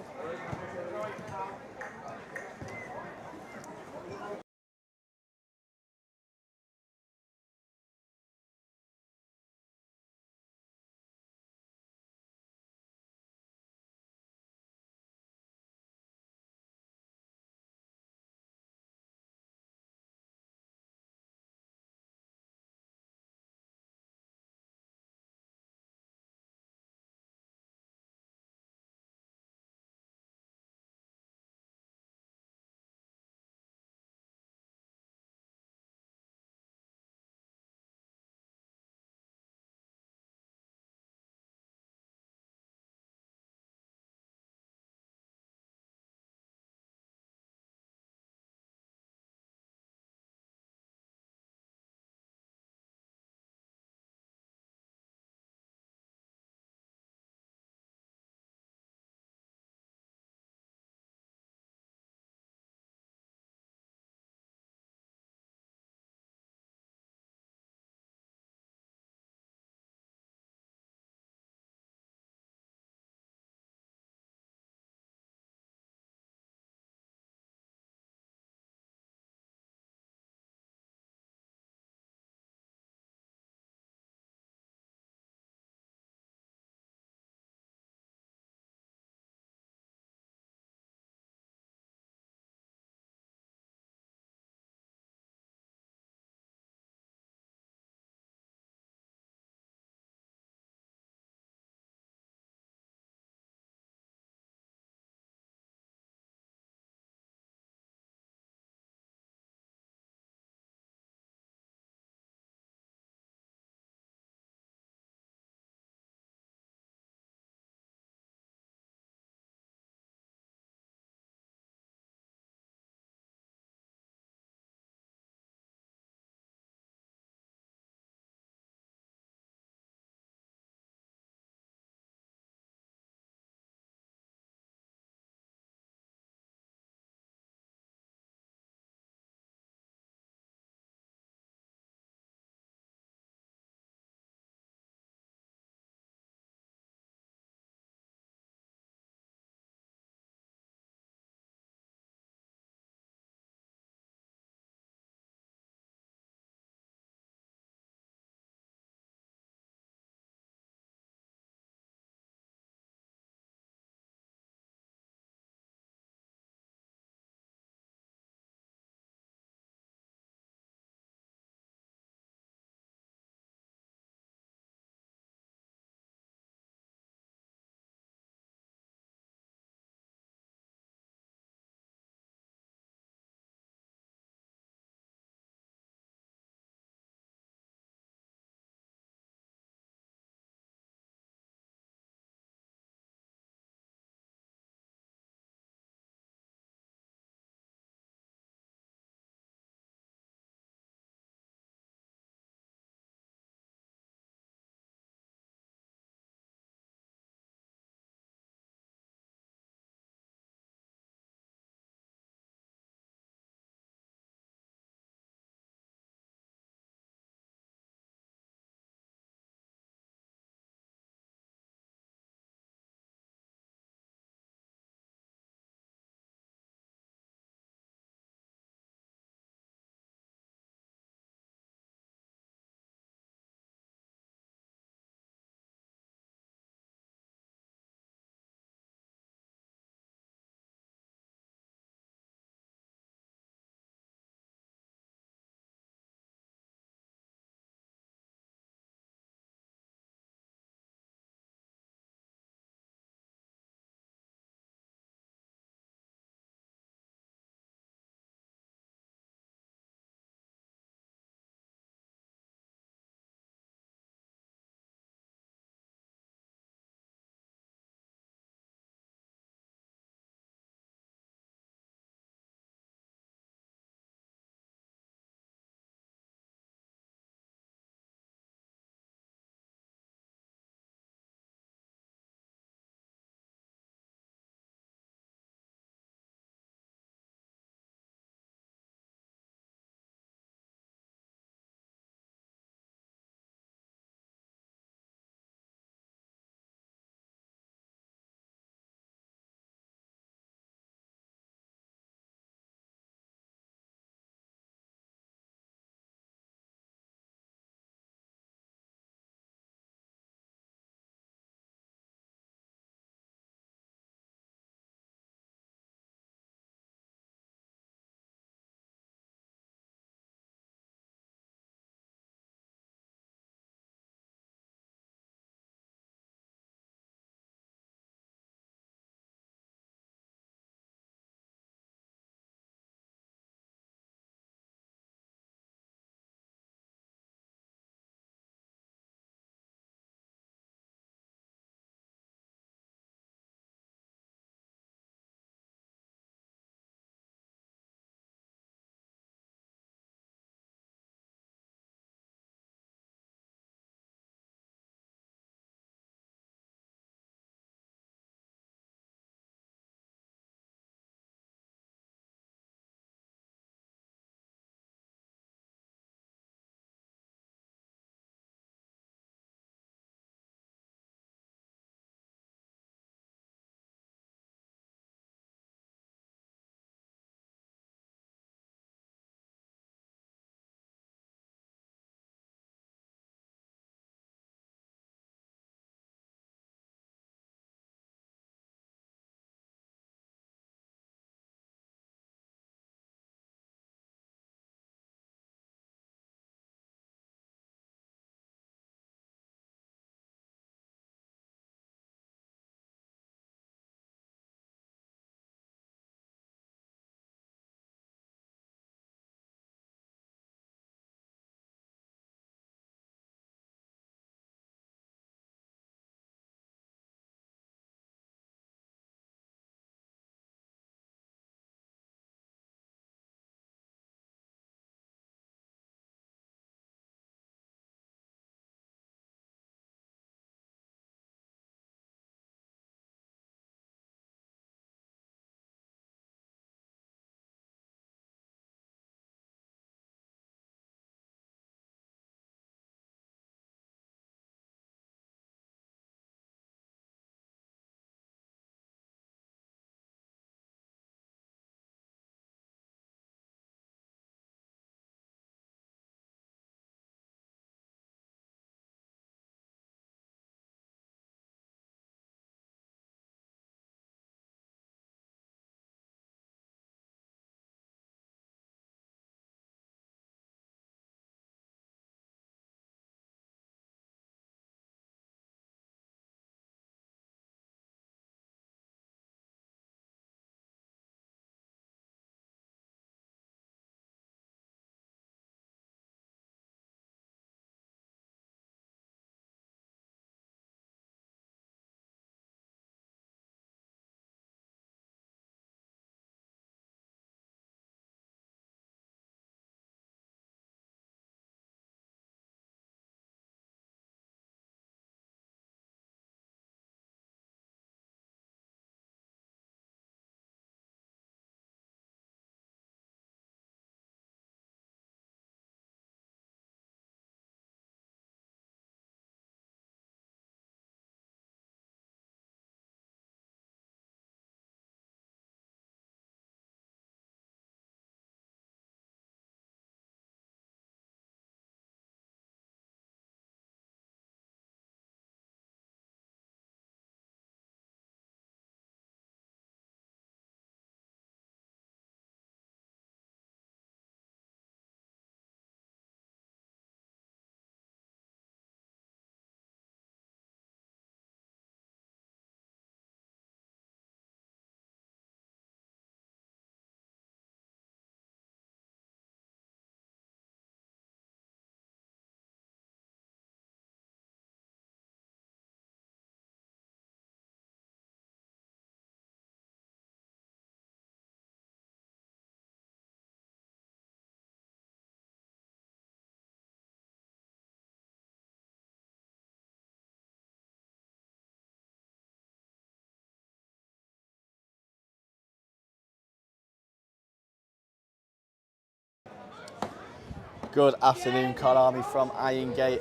Good afternoon, Cod Army from Irongate.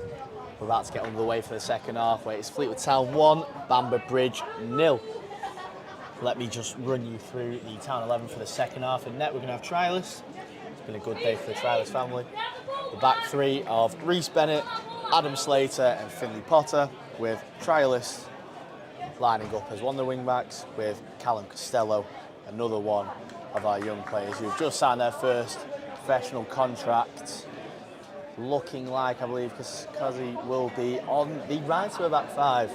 We're about to get underway for the second half, where it's Fleetwood Town 1, Bamber Bridge 0. Let me just run you through the Town 11 for the second half. In net, we're going to have trialists. It's been a good day for the trialist family. The back three of Reese Bennett, Adam Slater and Finley Potter, with trialists lining up as one of the wing backs with Callum Costello, another one of our young players who've just signed their first professional contract. Looking like, I believe, Cozzy will be on the right to a back five.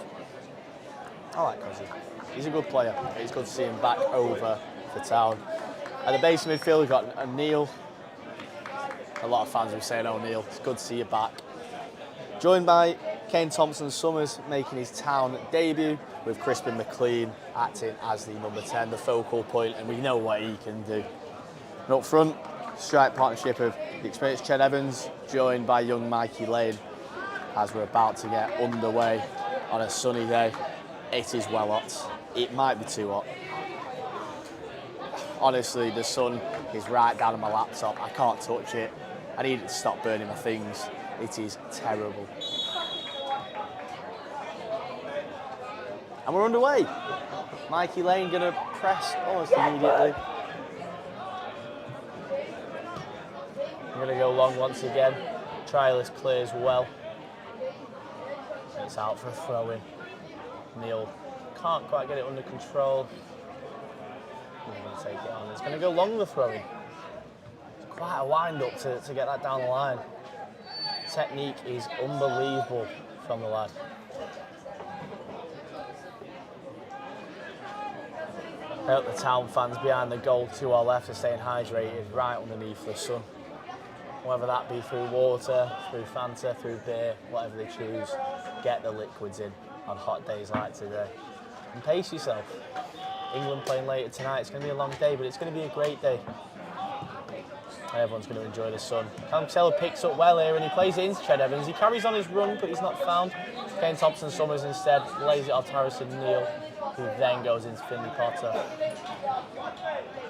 I like Cozzy. He's a good player. It's good to see him back over for Town. At the base midfield, we've got O'Neill. A lot of fans will be saying, O'Neill, it's good to see you back. Joined by Kane Thompson-Summers making his Town debut, with Crispin McLean acting as the number 10, the focal point, and we know what he can do. And up front, strike partnership of the experienced Ched Evans, joined by young Mikey Lane, as we're about to get underway on a sunny day. It is well hot. It might be too hot. Honestly, the sun is right down on my laptop. I can't touch it. I need it to stop burning my things. It is terrible. And we're underway. Mikey Lane going to press almost immediately. We're going to go long once again. Trialist clears well. It's out for a throw-in. Neil can't quite get it under control. He's going to take it on. It's going to go long the throw-in. It's quite a wind-up to get that down the line. Technique is unbelievable from the lad. I hope the Town fans behind the goal to our left are staying hydrated right underneath the sun. Whether that be through water, through Fanta, through beer, whatever they choose, get the liquids in on hot days like today. And pace yourself. England playing later tonight, it's going to be a long day, but it's going to be a great day. And everyone's going to enjoy the sun. Callum Costello picks up well here and he plays it into Ched Evans. He carries on his run, but he's not found. Kane Thompson-Summers instead lays it off to Harrison Neal, who then goes into Finley Potter.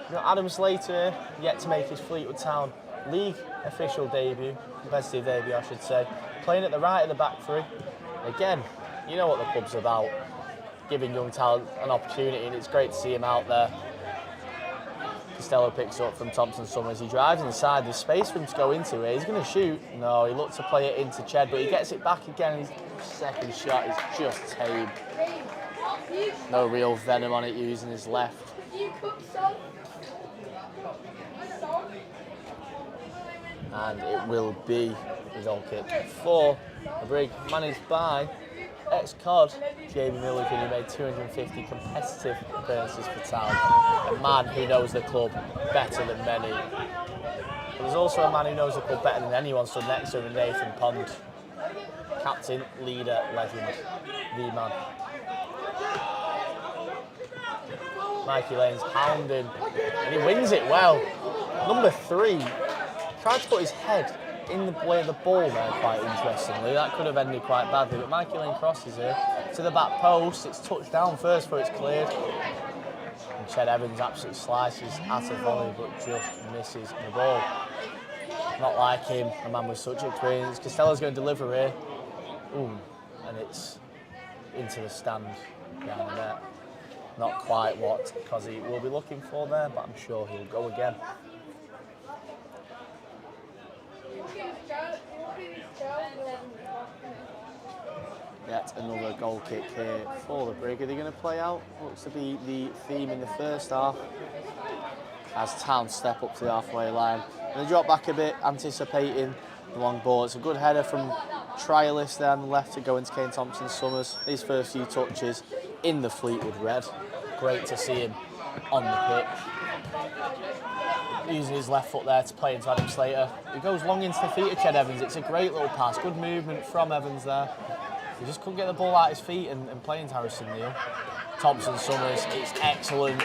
You've got Adam Slater yet to make his Fleetwood Town league official debut, competitive debut I should say, playing at the right of the back three. Again, you know what the club's about, giving young talent an opportunity, and it's great to see him out there. Costello picks up from Thompson-Summers, he drives inside, there's space for him to go into here, he's going to shoot, no, he looked to play it into Ched, but he gets it back again, his second shot is just tame. No real venom on it, using his left. And it will be a goal kick for the Brig, managed by ex-Cod Jamie Milligan, who made 250 competitive appearances for Town. A man who knows the club better than many. But there's also a man who knows the club better than anyone stood next to him, Nathan Pond. Captain, leader, legend, the man. Mikey Lane's hounding, and he wins it well. Number 3 tried to put his head in the way of the ball there, quite interestingly. That could have ended quite badly, but Mikey Lane crosses here to the back post. It's touched down first before it's cleared. And Ched Evans absolutely slices at a volley, but just misses the ball. Not like him, a man with such experience. Costello's going to deliver here. Ooh, and it's into the stand down there. Not quite what Cozzy will be looking for there, but I'm sure he'll go again. Yet another goal kick here for the Brig. Are they going to play out? Looks to be the theme in the first half, as Town step up to the halfway line. And they drop back a bit, anticipating the long ball. It's a good header from trialist there on the left to go into Kane Thompson-Summers. His first few touches in the Fleetwood red. Great to see him on the pitch. Using his left foot there to play into Adam Slater. He goes long into the feet of Ched Evans. It's a great little pass. Good movement from Evans there. He just couldn't get the ball out his feet and play into Harrison Neal. Thompson-Summers, it's excellent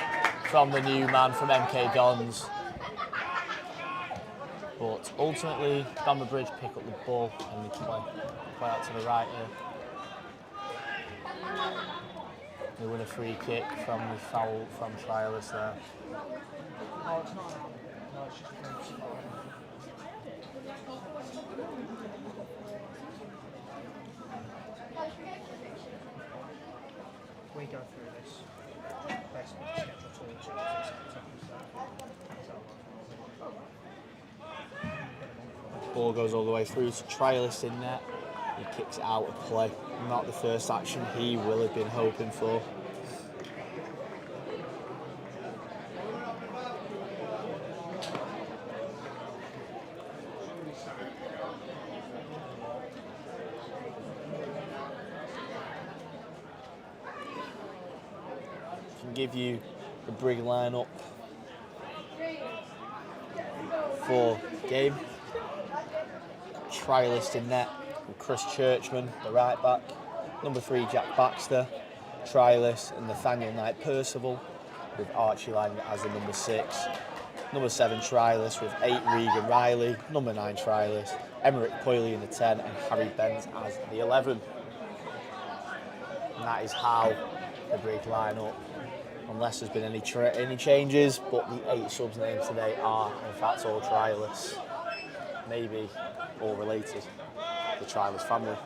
from the new man from MK Dons. But ultimately, Bamber Bridge pick up the ball and they play out to the right here. They win a free kick from the foul from trialist there. We go through this. Basically, the schedule to each other. Ball goes all the way through to Trialist in net. He kicks it out of play. Not the first action he will have been hoping for. Can give you the Brig lineup for game. Trialist in net with Chris Churchman, the right back. Number 3, Jack Baxter. Trialist and Nathaniel Knight Percival with Archie Lang as the number 6. Number 7, Trialist with 8, Regan Riley. Number 9, Trialist, Emmerich Coyley in the 10 and Harry Benz as the 11. And that is how the Brig line up, unless there's been any changes, but the 8 subs named today are in fact all Trialists. Maybe all related, the Trialist family.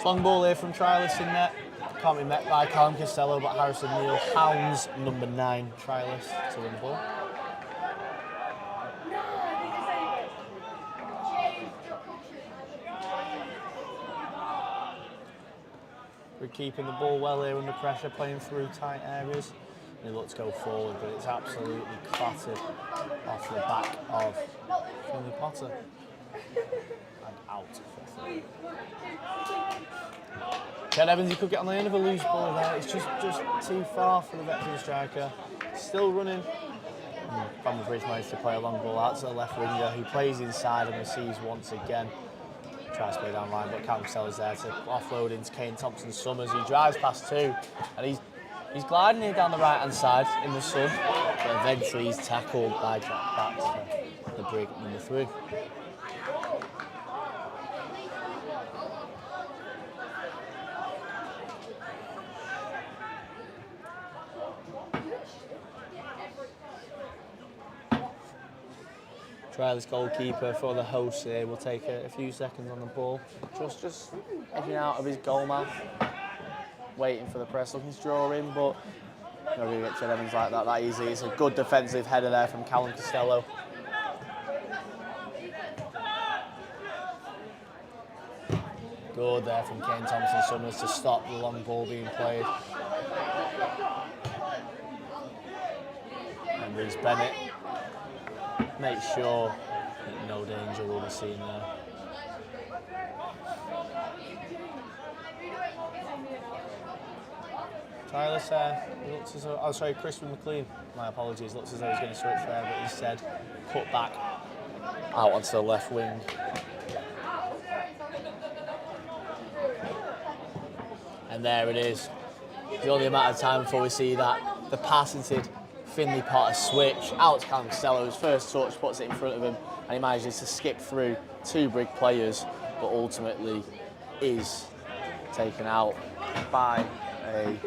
Long ball here from Trialist in net. Can't be met by Callum Costello, but Harrison Neal hounds number 9 Trialist to win the ball. We're keeping the ball well here under pressure, playing through tight areas. They look to go forward, but it's absolutely clattered off the back of Finley Potter and out for 3. Ken Evans, he could get on the end of a loose ball there. It's just too far for the veteran striker. Still running. Bamber Bridge managed to play a long ball out to the left winger, who plays inside and receives once again. Tries to play down line, but Callum Costello's there to offload into Kane Thompson-Summers. He drives past 2, and he's gliding here down the right-hand side in the sun, but eventually he's tackled by Jack Baxter, the Brig number 3. Trialist goalkeeper for the hosts here will take a few seconds on the ball. Just edging out of his goal mouth, waiting for the press, looking to draw in, but you're not going to get Ken Evans like that easily. It's a good defensive header there from Callum Costello. Good there from Kane Thompson-Summers to stop the long ball being played. And Reece Bennett makes sure that no danger will be seen there. Tyler's looks as though, Crispin McLean, my apologies, looks as though he's going to switch there, but instead cut back out onto the left wing. And there it is. The only amount of time before we see that, the patented Finley Potter switch out to Callum Costello. His first touch puts it in front of him, and he manages to skip through 2 Brig players, but ultimately is taken out by a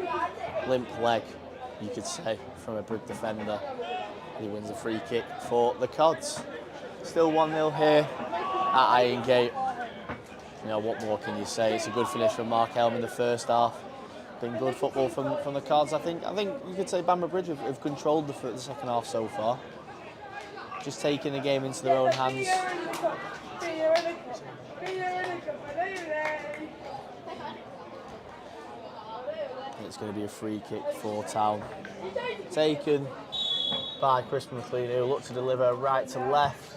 limp leg, you could say, from a Brig defender. He wins a free kick for the Cods. Still 1-0 here at Iron Gate. You know, what more can you say? It's a good finish from Mark Helm in the first half. Been good football from the Cards. I think you could say Bamber Bridge have controlled the second half so far. Just taking the game into their own hands. It's going to be a free kick for Town. Taken by Crispin McLean, who looked to deliver right to left.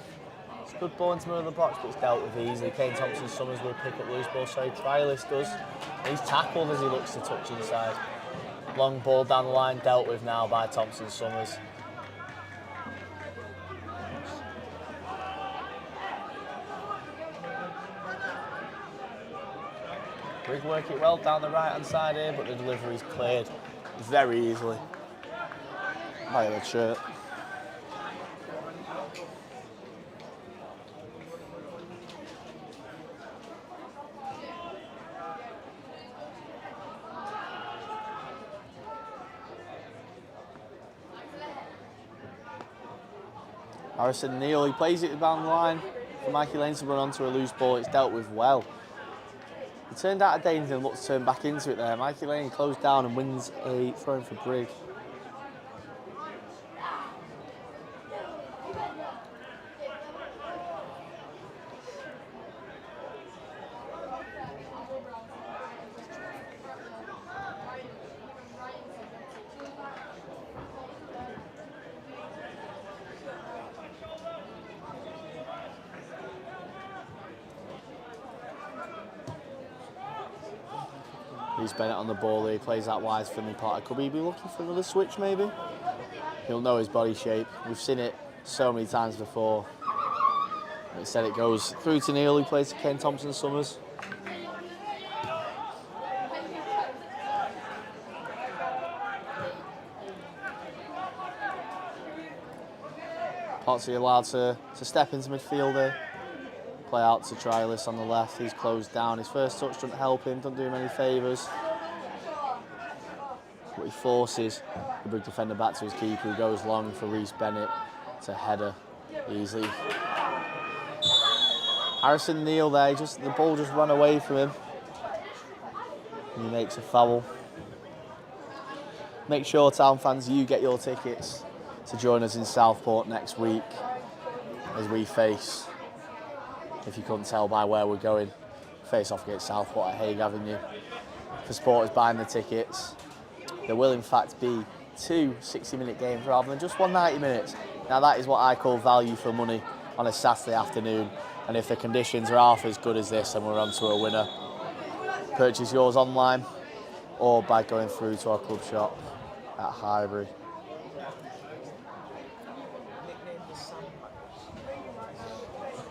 It's a good ball into the middle of the box, but it's dealt with easily. Kane Thompson-Summers will pick up loose ball, so Trialist does. He's tackled as he looks to touch inside. Long ball down the line, dealt with now by Thompson-Summers. Brig work it well down the right-hand side here, but the delivery's cleared very easily by the shirt. Harrison Neal, he plays it down the line for Mikey Lane to run onto a loose ball. It's dealt with well. He turned out of danger and looked to turn back into it there. Mikey Lane closed down and wins a throw-in for Brig. He's Bennett on the ball here, he plays that wide Finley Potter. Could he be looking for another switch maybe? He'll know his body shape. We've seen it so many times before. Instead it goes through to Neil, who plays to Ken Thompson-Summers. Potsy allowed to step into midfield here. Play out to Trialis on the left. He's closed down. His first touch doesn't help him, doesn't do him any favours. But he forces the big defender back to his keeper, who goes long for Reece Bennett to header easily. Harrison Neal there, the ball just ran away from him. And he makes a foul. Make sure, Town fans, you get your tickets to join us in Southport next week as we face, if you couldn't tell by where we're going, face off against Southport at Hague Avenue. For supporters buying the tickets, there will in fact be 2 60-minute games rather than just one 90 minutes. Now that is what I call value for money on a Saturday afternoon, and if the conditions are half as good as this, then we're on to a winner. Purchase yours online or by going through to our club shop at Highbury.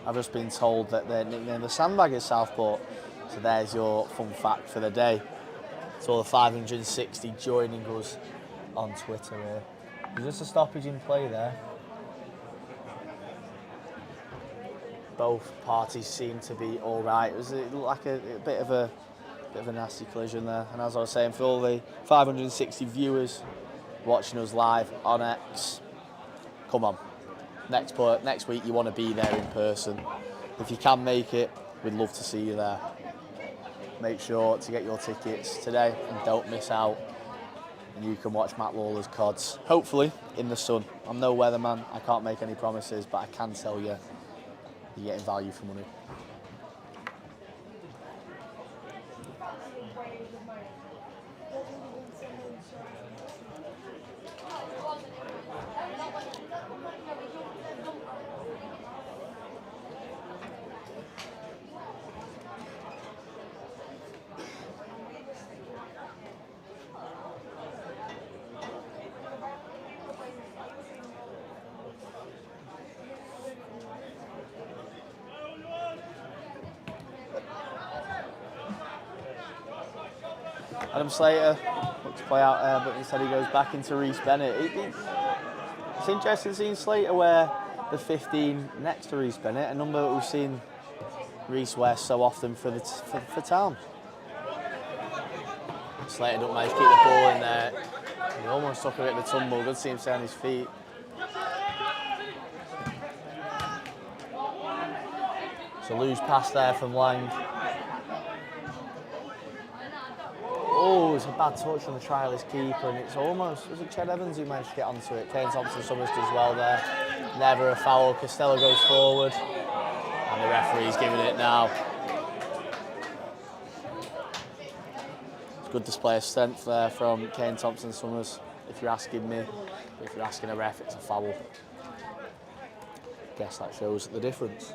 I've just been told that they're nicknamed the Sandbag at Southport. So there's your fun fact for the day. It's all the 560 joining us on Twitter here. There's just a stoppage in play there. Both parties seem to be all right. It looked like a bit of a nasty collision there. And as I was saying, for all the 560 viewers watching us live on X, come on. Next week you want to be there in person. If you can make it, we'd love to see you there. Make sure to get your tickets today and don't miss out. And you can watch Matt Lawler's Cods, hopefully in the sun. I'm no weatherman, I can't make any promises, but I can tell you, you're getting value for money. Adam Slater looks to play out there, but instead he goes back into Reece Bennett. It's interesting seeing Slater wear the 15 next to Reece Bennett, a number that we've seen Reece wear so often for Town. Slater don't manage to keep the ball in there. He almost took a bit of a tumble. Good to see him stay on his feet. It's a loose pass there from Lang. Oh, it's a bad touch from the Trialist keeper, and it's almost, was it Ched Evans who managed to get onto it? Kane Thompson-Summers does well there. Never a foul. Costello goes forward, and the referee's giving it now. It's a good display of strength there from Kane Thompson-Summers, if you're asking me. If you're asking a ref, it's a foul. Guess that shows the difference.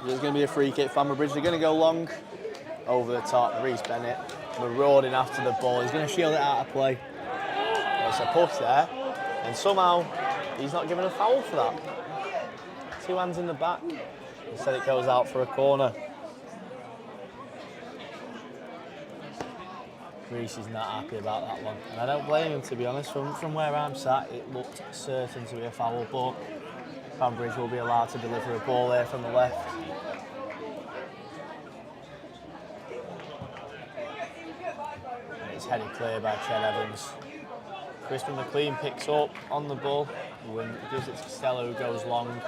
There's going to be a free kick for Bamber Bridge. They're going to go long over the top. Reece Bennett marauding after the ball. He's going to shield it out of play. It's a push there, and somehow he's not given a foul for that. 2 hands in the back. Instead it goes out for a corner. Reese is not happy about that one. And I don't blame him, to be honest. From where I'm sat, it looked certain to be a foul, but Bamber Bridge will be allowed to deliver a ball there from the left. And it's headed clear by Ched Evans. Crispin McLean picks up on the ball, gives it to Costello, who goes long.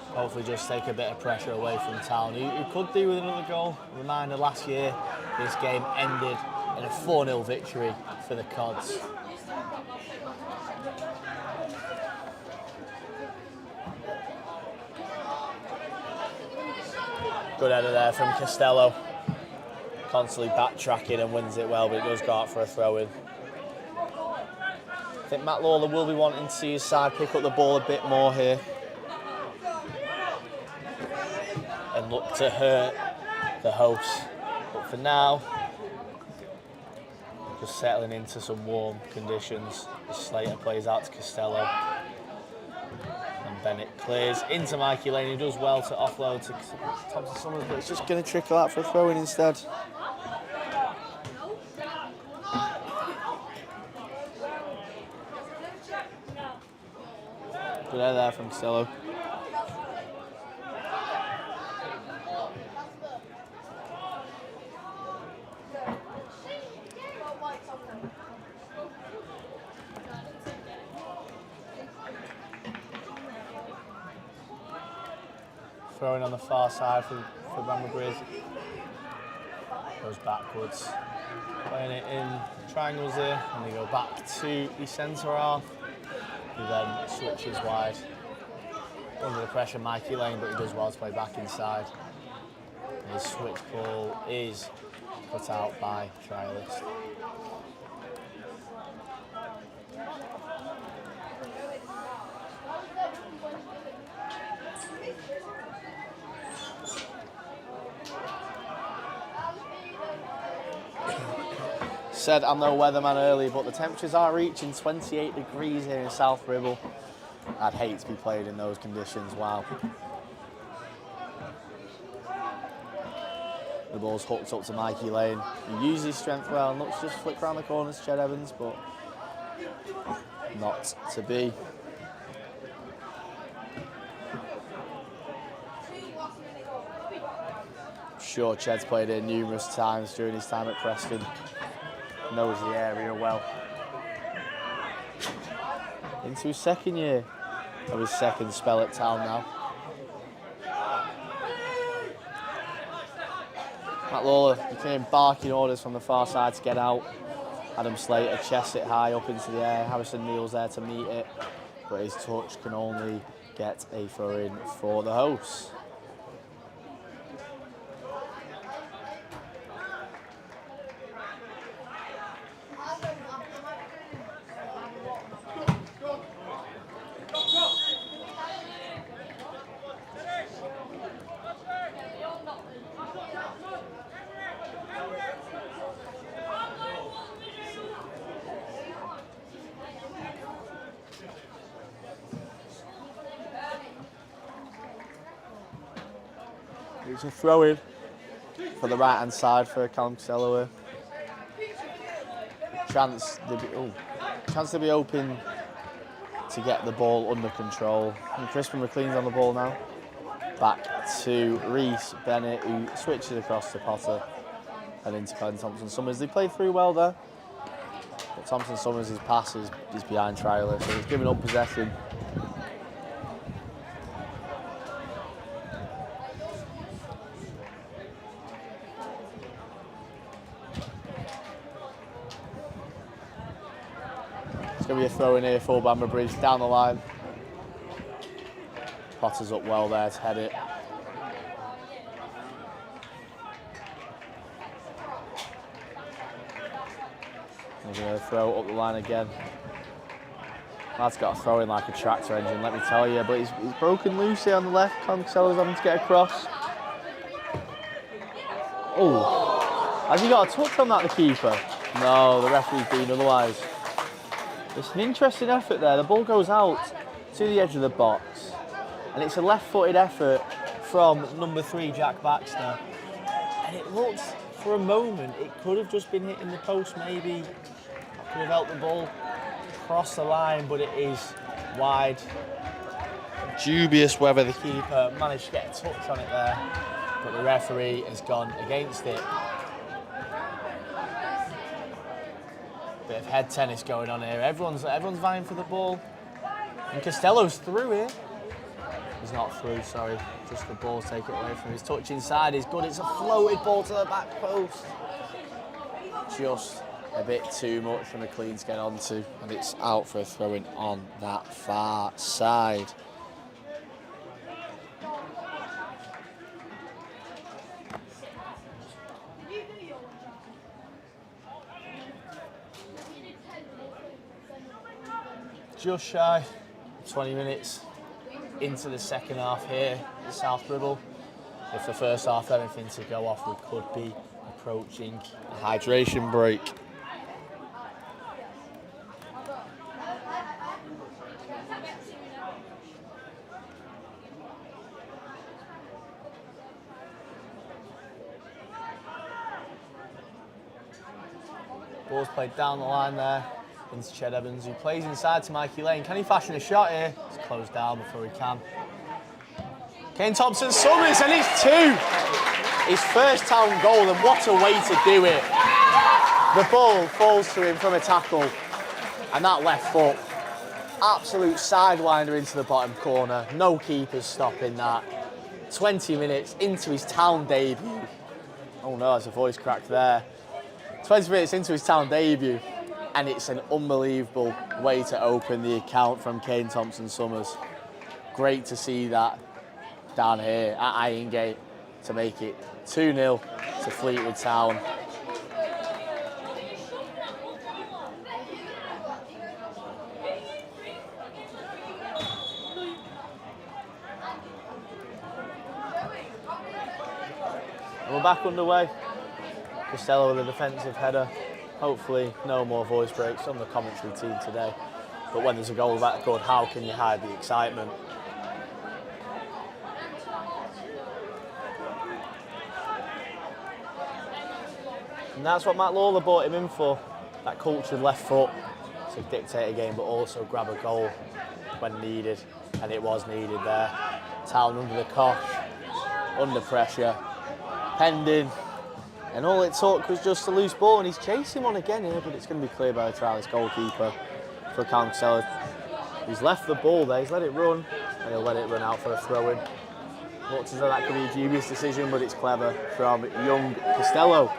Hopefully just take a bit of pressure away from Town, who could do with another goal. Reminder, last year this game ended in a 4-0 victory for the Cods. Good header there from Costello. Constantly backtracking and wins it well, but it does go out for a throw-in. I think Matt Lawler will be wanting to see his side pick up the ball a bit more here and look to hurt the hosts. But for now, just settling into some warm conditions. Slater plays out to Costello. And Bennett clears into Mikey Lane, who does well to offload to Thompson Summers, but it's just going to trickle out for a throw-in instead. Good header there from Costello. Throwing on the far side for Bamber Bridge. Goes backwards. Playing it in triangles here, and they go back to the centre half, who then switches wide. Under the pressure, Mikey Lane, but he does well to play back inside. And his switch ball is cut out by Trialist. Said I'm no weatherman early, but the temperatures are reaching 28 degrees here in South Ribble. I'd hate to be playing in those conditions, wow. The ball's hooked up to Mikey Lane. He uses his strength well and looks just flick around the corners to Ched Evans, but not to be. I'm sure Ched's played here numerous times during his time at Preston. Knows the area well. Into his second year of his second spell at Town now. Matt Lawler became barking orders from the far side to get out. Adam Slater chests it high up into the air. Harrison Neal's there to meet it, but his touch can only get a throw in for the hosts. It's a throw in for the right hand side for Callum Costello. Chance to be open to get the ball under control. And Crispin McLean's on the ball now. Back to Reese Bennett, who switches across to Potter and into Colin Thompson Summers. They played through well there, but Thompson Summers' pass is behind Trialer, so he's giving up possession. It's going to be a throw in here for Bamber Bridge down the line. Potter's up well there to head it. They're going to throw up the line again. That's got to throw in like a tractor engine, let me tell you. But he's broken loose here on the left. Consello's having to get across. Oh, has he got a touch on that, the keeper? No, the referee's been otherwise. It's an interesting effort there. The ball goes out to the edge of the box, and it's a left-footed effort from number 3, Jack Baxter. And it looks for a moment, it could have just been hitting the post, maybe. Could have helped the ball cross the line, but it is wide. Dubious whether the keeper managed to get a touch on it there, but the referee has gone against it. Bit of head tennis going on here. Everyone's vying for the ball. And Costello's through here. He's not through, sorry. Just the ball taken away from him. His touch inside is good. It's a floated ball to the back post. Just a bit too much for McLean to get onto, and it's out for a throw-in on that far side. Just shy of 20 minutes into the second half here at South Ribble. If the first half had anything to go off, we could be approaching a hydration break. Ball's played down the line there into Ched Evans, who plays inside to Mikey Lane. Can he fashion a shot here? It's closed down before he can. Kane Thompson-Summers, and it's 2. His first town goal, and what a way to do it. The ball falls to him from a tackle, and that left foot, absolute sidewinder into the bottom corner. No keepers stopping that. 20 minutes into his town debut. Oh no, there's a voice crack there. 20 minutes into his town debut, and it's an unbelievable way to open the account from Kane Thompson-Summers. Great to see that down here at Irongate to make it 2-0 to Fleetwood Town. And we're back underway. Costello with a defensive header. Hopefully no more voice breaks on the commentary team today. But when there's a goal that good, how can you hide the excitement? And that's what Matt Lawler brought him in for. That cultured left foot to dictate a game, but also grab a goal when needed. And it was needed there. Town under the cosh, under pressure, penned in. And all it took was just a loose ball, and he's chasing one again here, but it's going to be cleared by the trialist goalkeeper for Callum Costello. He's left the ball there, he's let it run, and he'll let it run out for a throw-in. Looks as though that could be a dubious decision, but it's clever from young Costello.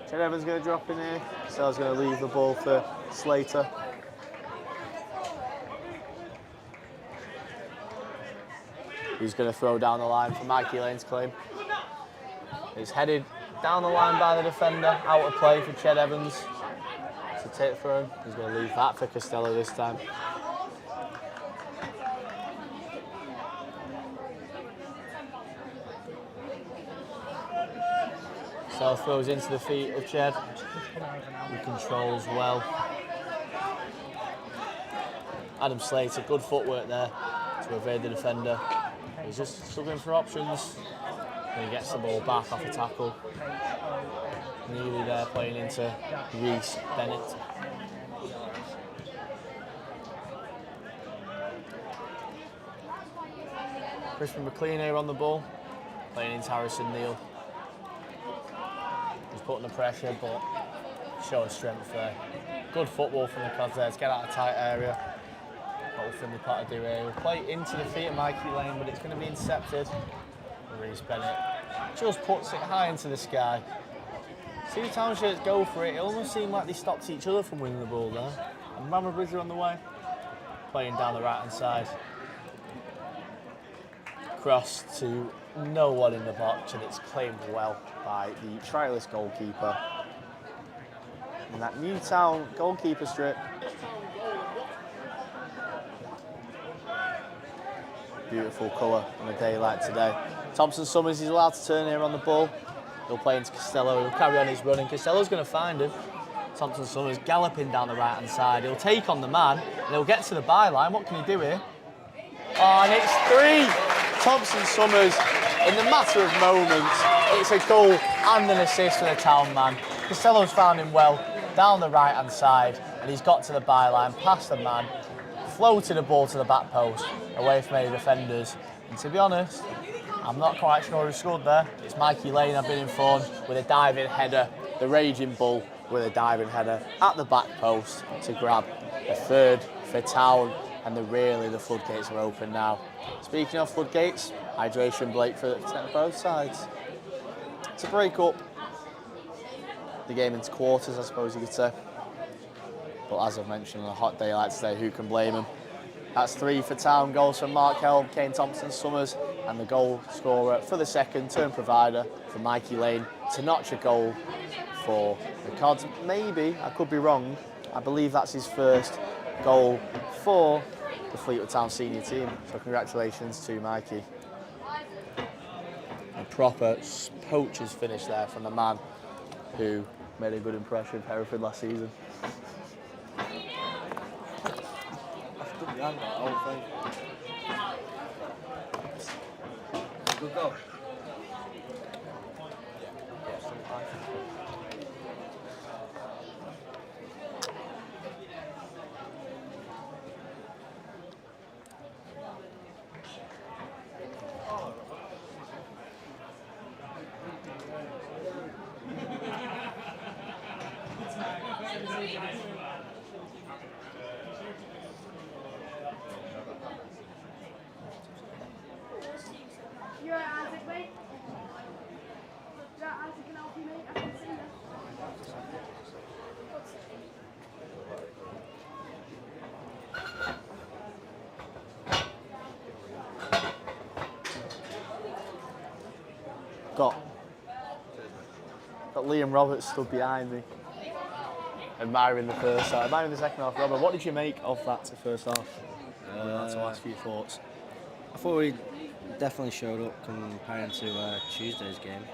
Ched Evans going to drop in here. Costello's going to leave the ball for Slater. He's going to throw down the line for Mikey Lane's claim. It's headed down the line by the defender, out of play for Ched Evans to take the throw. He's going to leave that for Costello this time. Costello throws into the feet of Ched. He controls well. Adam Slater, good footwork there to evade the defender. He's just struggling for options. And he gets the ball back off a tackle. Nearly there playing into Reese Bennett. Crispin McLean here on the ball, playing into Harrison Neal. He's putting the pressure, but showing strength there. Good football from the Cods there to get out of tight area. What will Finley Potter do here? He'll play into the feet of Mikey Lane, but it's going to be intercepted. Reese Bennett just puts it high into the sky. See the Townshirts go for it. It almost seemed like they stopped each other from winning the ball there. And Bamber Bridge are on the way, playing down the right-hand side. Cross to no one in the box, and it's claimed well by the trialist goalkeeper. And that Newtown goalkeeper strip. Beautiful colour on a day like today. Thompson-Summers is allowed to turn here on the ball. He'll play into Costello, he'll carry on his run, and Costello's going to find him. Thompson-Summers galloping down the right-hand side. He'll take on the man, and he'll get to the byline. What can he do here? Oh, and it's 3! Thompson Summers, in the matter of moments, it's a goal and an assist for the Town man. Costello's found him well down the right-hand side, and he's got to the byline, past the man, floated a ball to the back post, away from any defenders. And to be honest, I'm not quite sure who scored there. It's Mikey Lane, I've been informed, with a diving header. The Raging Bull with a diving header at the back post to grab a third for Town, and the floodgates are open now. Speaking of floodgates, hydration break for both sides. To break up the game into quarters, I suppose you could say. But as I've mentioned, on a hot day like today, who can blame them? That's 3 for Town, goals from Mark Helm, Kane Thompson Summers, and the goal scorer for the second, turn provider for Mikey Lane to notch a goal for the Cods. Maybe, I could be wrong, I believe that's his first goal for the Fleetwood Town senior team. So congratulations to Mikey. A proper poacher's finish there from the man who made a good impression of Hereford last season. Good goal. You're right, Isaac, mate. Yeah, Isaac can help you, mate. I can see you. Got Liam Roberts stood behind me, admiring the first half, admiring the second half. Robert, what did you make of that first half? I'd like to ask for your thoughts. I thought we definitely showed up comparing to Tuesday's game.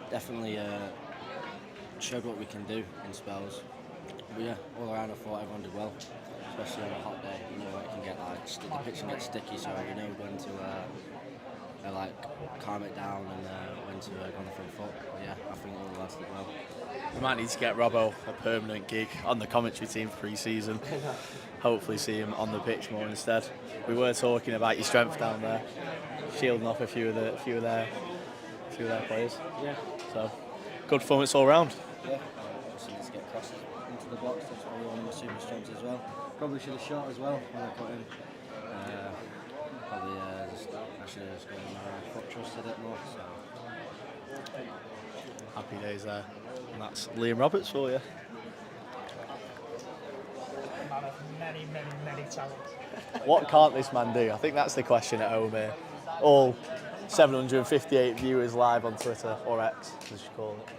Definitely showed what we can do in spells. But yeah, all around I thought everyone did well, especially on a hot day. You know, it can get like the pitch can get sticky, so you know when to calm it down and when to go on the front foot. But yeah, I think all the lads did well. We might need to get Robbo a permanent gig on the commentary team for pre-season. Hopefully see him on the pitch more instead. We were talking about your strength down there, shielding off a few of their players. Yeah. So good performance all round. Yeah. Obviously, let's get crosses into the box. That's probably one of my super strengths as well. Probably should have shot as well when I put in. I should have just gone foot trust a bit more. So. Happy days there. And that's Liam Roberts for you. A man of many, many, many talents. What can't this man do? I think that's the question at home here. All 758 viewers live on Twitter, or X, as you call it.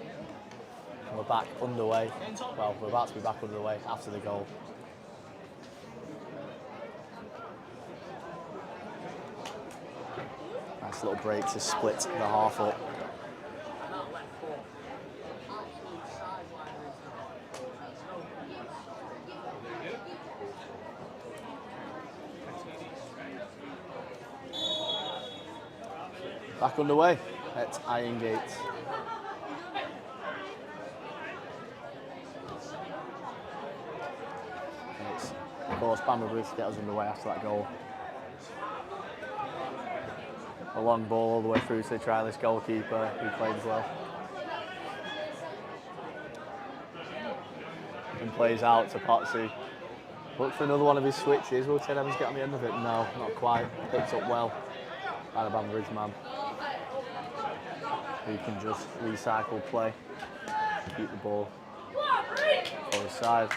And we're back underway. Well, we're about to be back underway after the goal. Nice little break to split the half up. Back underway at Iron Gate. And it's, of course, Bamber Bridge to get us underway after that goal. A long ball all the way through to the trialist goalkeeper, who played as well. And plays out to Potsy. Look for another one of his switches. Will Ted Evans get on the end of it? No, not quite. Picked up well by the Bamber Bridge man, who can just recycle play, keep the ball for his side.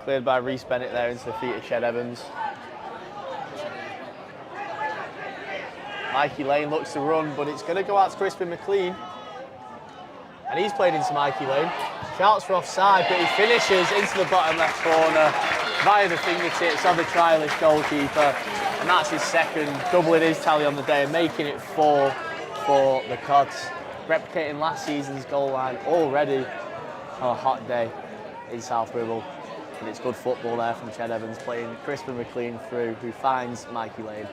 Cleared by Reece Bennett there into the feet of Ched Evans. Mikey Lane looks to run, but it's going to go out to Crispin McLean. And he's played into Mikey Lane. Shouts for offside, but he finishes into the bottom left corner via the fingertips of the trialist goalkeeper. And that's his second, doubling his tally on the day and making it 4 for the Cods. Replicating last season's goal line already on a hot day in South Ribble. And it's good football there from Ched Evans, playing Crispin McLean through, who finds Mikey Lane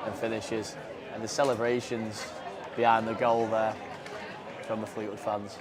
and finishes. And the celebrations behind the goal there from the Fleetwood fans.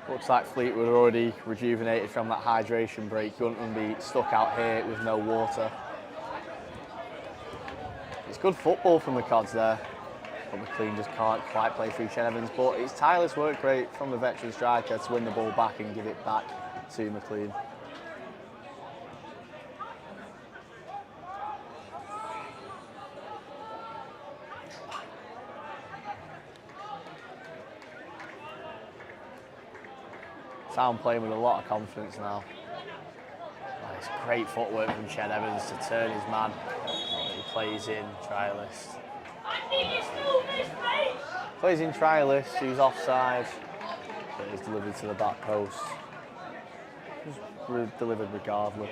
Looks like Fleetwood are already rejuvenated from that hydration break. You wouldn't be stuck out here with no water. It's good football from the Cods there, but McLean just can't quite play through Ched Evans. But it's tireless work rate from the veteran striker to win the ball back and give it back to McLean. Town playing with a lot of confidence now. Oh, it's great footwork from Ched Evans to turn his man. He plays in trialist. Plays in trialist, who's offside, but is delivered to the back post. Just delivered regardless.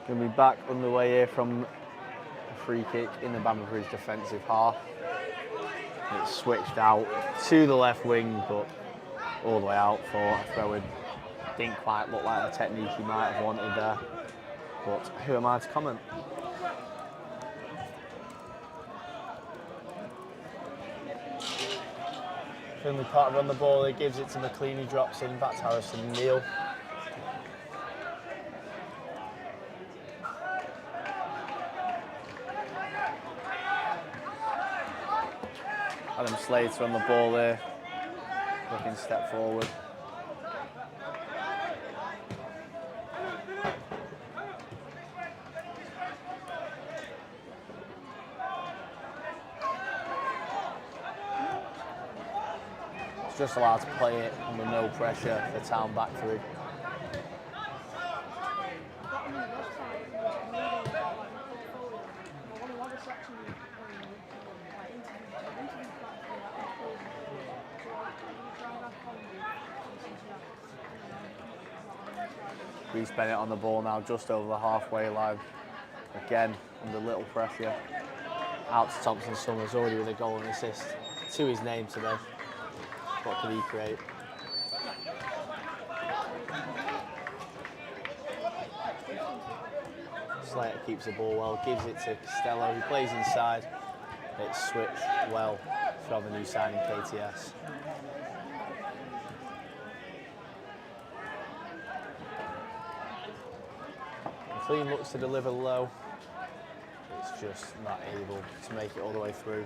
Going to be back underway here from a free kick in the Bamber Bridge defensive half. It's switched out to the left wing, but all the way out for a throw-in. Didn't quite look like the technique he might have wanted there, but who am I to comment? Finley Potter on the ball, he gives it to McLean, he drops in, back to Harrison Neal. Adam Slater on the ball there, looking to step forward. It's just allowed to play it under no pressure for Town back through. Reece Bennett on the ball now, just over the halfway line. Again, under little pressure. Out to Thompson Summers, already with a goal and assist to his name today. What can he create? Slater keeps the ball well, gives it to Costello, who plays inside. It's switched well from the new signing KTS. McLean looks to deliver low. It's just not able to make it all the way through.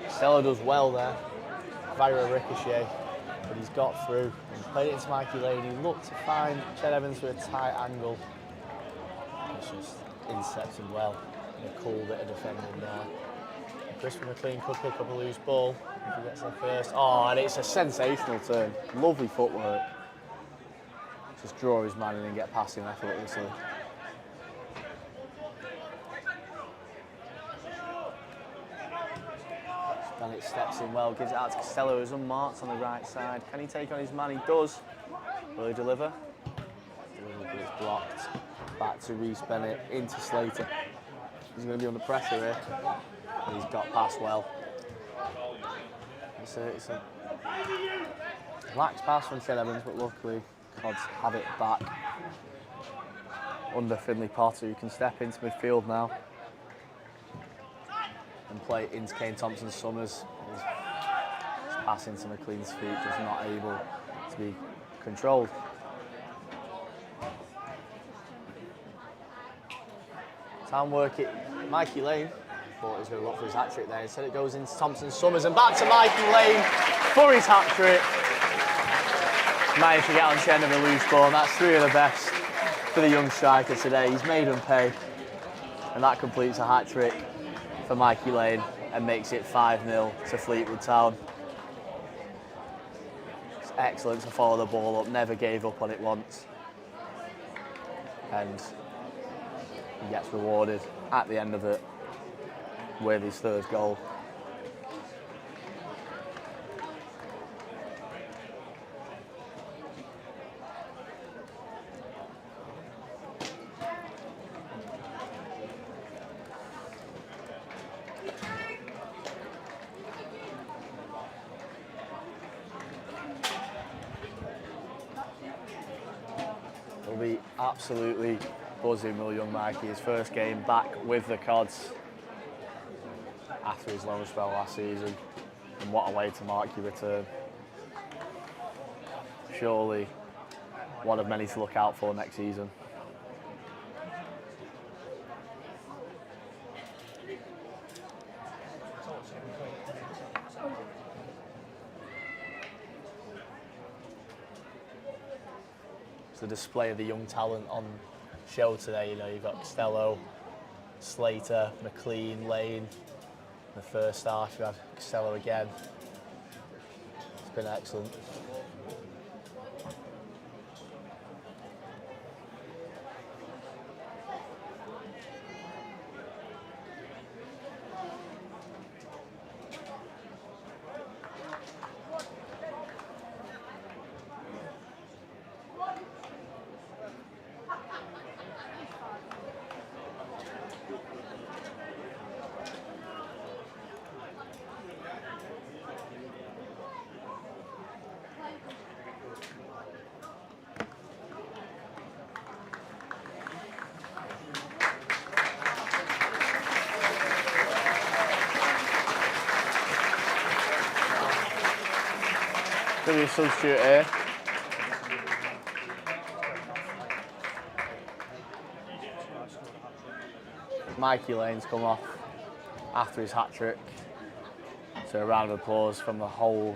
Stella does well there, via a ricochet, but he's got through and played it into Mikey Lane. He looked to find Ched Evans with a tight angle. It's just intercepted well. A cool bit of defending there. Crispin McLean could pick up a loose ball if he gets there first. Oh, and it's a sensational turn. Lovely footwork. Just draw his man in and get past him effortlessly. Bennett steps in well, gives it out to Costello, who's unmarked on the right side. Can he take on his man? He does. Will he deliver? It's blocked. Back to Reece Bennett, into Slater. He's going to be under pressure here. And he's got past well. It's a lax pass from Shed Evans, but luckily Cods have it back under Finley Potter, who can step into midfield now and play into Kane Thompson-Summers. His pass into McLean's feet, just not able to be controlled. Town work it, Mikey Lane. Thought he was going to look for his hat-trick there. Instead it goes into Thompson-Summers and back to Mikey Lane for his hat-trick. Managed to get on Chen of a loose ball, and that's 3 of the best for the young striker today. He's made them pay, and that completes a hat-trick for Mikey Lane and makes it 5-0 to Fleetwood Town. It's excellent to follow the ball up, never gave up on it once. And he gets rewarded at the end of it with his 3rd goal. He'll be absolutely buzzing, will young Mikey. His first game back with the Cods after his loan spell last season, and what a way to mark your return. Surely one of many to look out for next season. It's the display of the young talent on show today. You know, you've got Costello, Slater, McLean, Lane. The first half, you had Costello again. It's been excellent. Going to be a substitute here. Mikey Lane's come off after his hat-trick. So a round of applause from the whole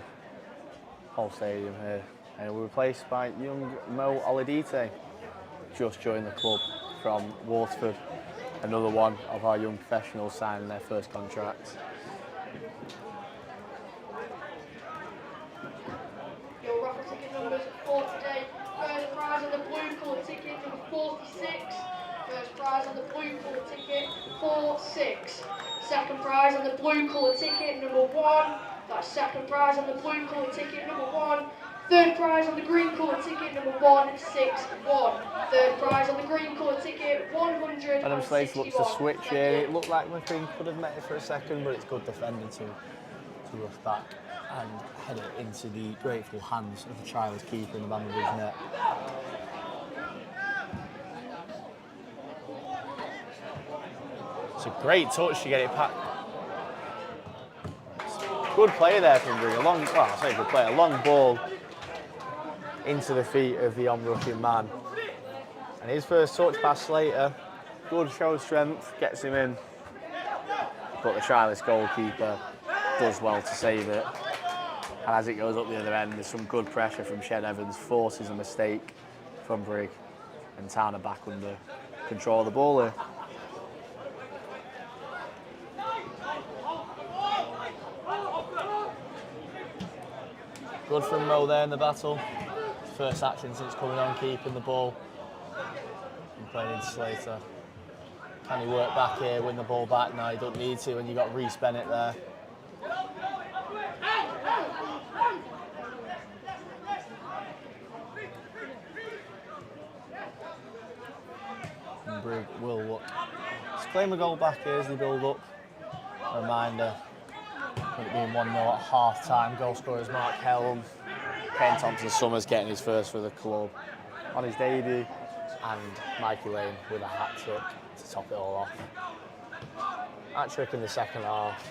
stadium here. And we're replaced by young Mo Oladipo, just joined the club from Waterford. Another one of our young professionals signing their first contracts. Your raffle ticket numbers for today. First prize on the blue colour ticket, number 46. First prize on the blue colour ticket, 46. Second prize on the blue colour ticket, number 1. That's second prize on the blue colour ticket, number 1. Third prize on the green colour ticket, number 161. Third prize on the green colour ticket, 100. Adam Slater looks to switch here. It looked like McLean could have met it for a second, but it's good defending to rush back and head it into the grateful hands of the trialist keeper in the Bamber Bridge net. It's a great touch to get it back. Good play there from Brig. A long ball into the feet of the on-rushing man. And his first touch past Slater, good show of strength, gets him in. But the trialist goalkeeper does well to save it. And as it goes up the other end, there's some good pressure from Shed Evans, forces a mistake from Brig, and Town are back under control of the ball here. Good from Mo there in the battle. First action since coming on, keeping the ball and playing into Slater. Can he work back here, win the ball back? No, he don't need to when you got Reece Bennett there. And Brig will look. Let's claim a goal back here as they build up. A reminder, it being 1-0 at half time. Goal scorers Mark Helm. Kane Thompson-Summers getting his first for the club on his debut, and Mikey Lane with a hat-trick to top it all off. Hat-trick in the second half,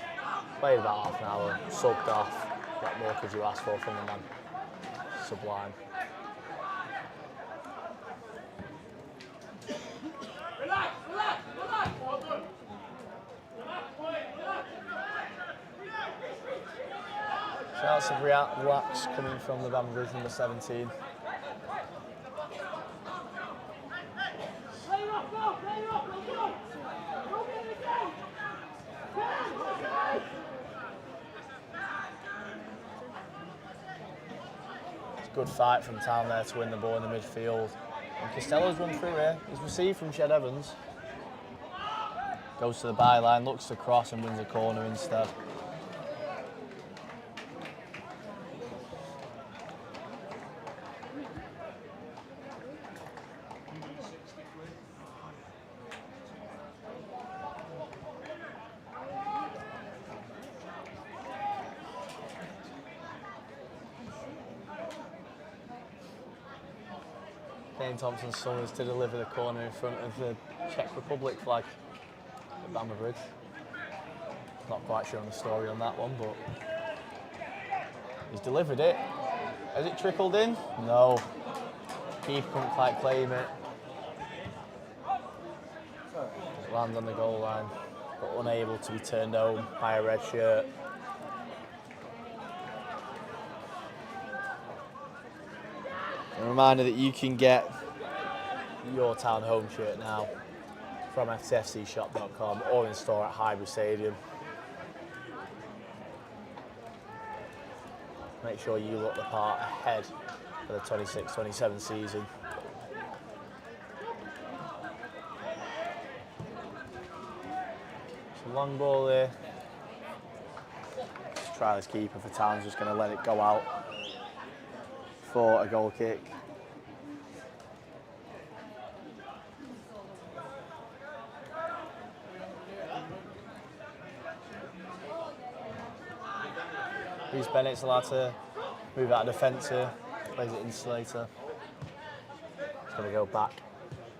played about half an hour, subbed off. What more could you ask for from the man? Sublime. Shouts of relax coming from the Bamber Bridge, number 17. It's a good fight from Town there to win the ball in the midfield. And Costello's run through here. He's received from Shed Evans. Goes to the byline, looks to cross and wins a corner instead. Kane Thompson-Summers to deliver the corner in front of the Czech Republic flag at Bamber Bridge. Not quite sure on the story on that one, but he's delivered it. Has it trickled in? No. Keeper couldn't quite claim it. It lands on the goal line, but unable to be turned home by a red shirt. A reminder that you can get your Town home shirt now from ftfcshop.com or in store at Highbury Stadium. Make sure you look the part ahead for the 26-27 season. It's a long ball here. Let's try this keeper for Town's just going to let it go out for a goal kick. Reece Bennett's allowed to move out of defence here, plays it in Slater. It's going to go back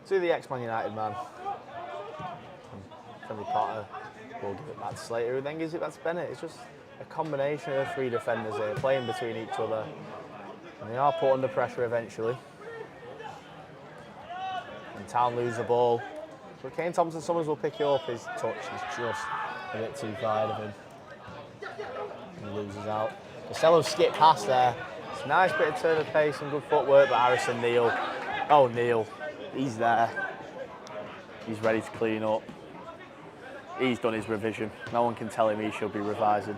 to the ex-Man United man. Finley Potter will give it back to Slater, who then gives it back to Bennett. It's just a combination of three defenders here, playing between each other. And they are put under pressure eventually. And Town lose the ball. But Kane Thompson-Summers will pick it up. His touch is just a bit too wide of him. And he loses out. Costello skipped past there. It's a nice bit of turn of pace and good footwork, but Harrison Neal. Oh, Neal. He's there. He's ready to clean up. He's done his revision. No one can tell him he should be revising.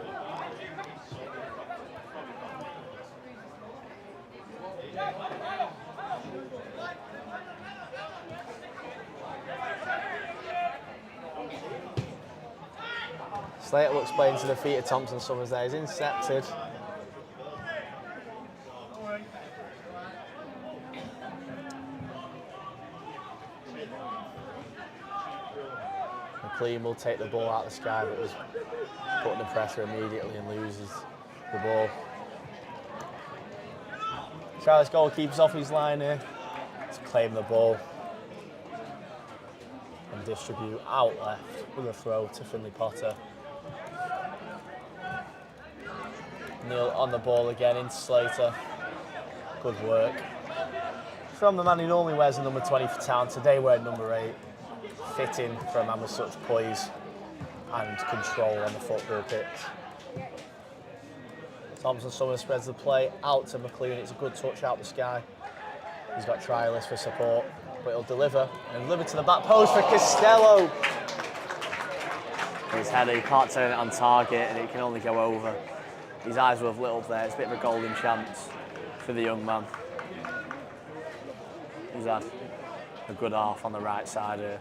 Slater looks playing to the feet of Thompson-Summers there. He's intercepted. McLean will take the ball out of the sky, but was put under pressure immediately and loses the ball. Charlotte's goalkeeper's off his line here to claim the ball and distribute out left with a throw to Finley Potter. Neil on the ball again into Slater. Good work from the man who normally wears the number 20 for Town, today wearing number 8. Fitting for a man with such poise and control on the football pitch. Thompson-Summers spreads the play out to McLean. It's a good touch out the sky. He's got trialists for support, but he'll deliver. And deliver to the back post for Costello. His header, he can't turn it on target and it can only go over. his eyes were lit up there. It's a bit of a golden chance for the young man. He's had a good half on the right side here.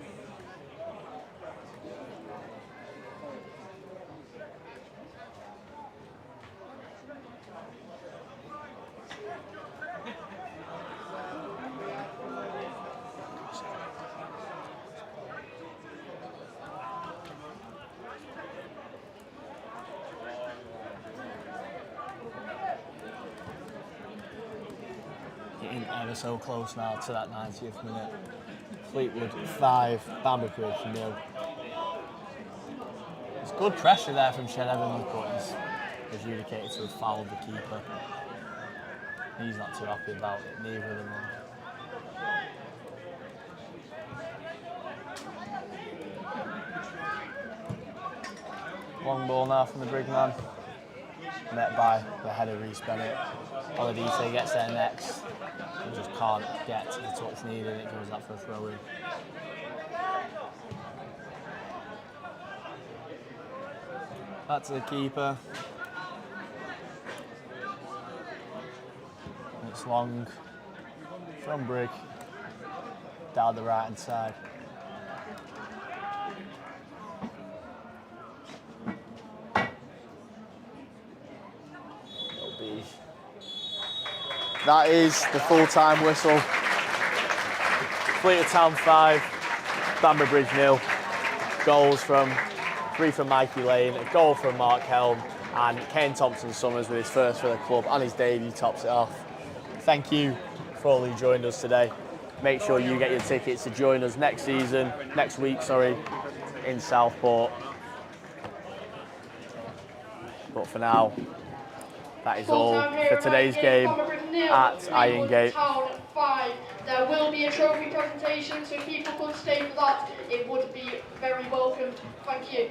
Getting ever so close now to that 90th minute. Fleetwood 5, Bamber Bridge 0. It's good pressure there from Shed Evans, but he's adjudicated to have fouled the keeper. He's not too happy about it, neither of them are. Long ball now from the Brig man. Met by the header Reece Bennett. Oladipo gets there next. He just can't get to the touch needed. It goes out for a throw in. Back to the keeper. And it's long from Brig down the right hand side. That is the full-time whistle. Fleetwood Town 5, Bamber Bridge 0. Goals from 3 from Mikey Lane, a goal from Mark Helm, and Kane Thompson-Summers with his first for the club and his debut tops it off. Thank you for all who joined us today. Make sure you get your tickets to join us next week, in Southport. But for now, that is all for today's game at Irongate. There will be a trophy presentation, so if people could stay for that, it would be very welcome. Thank you.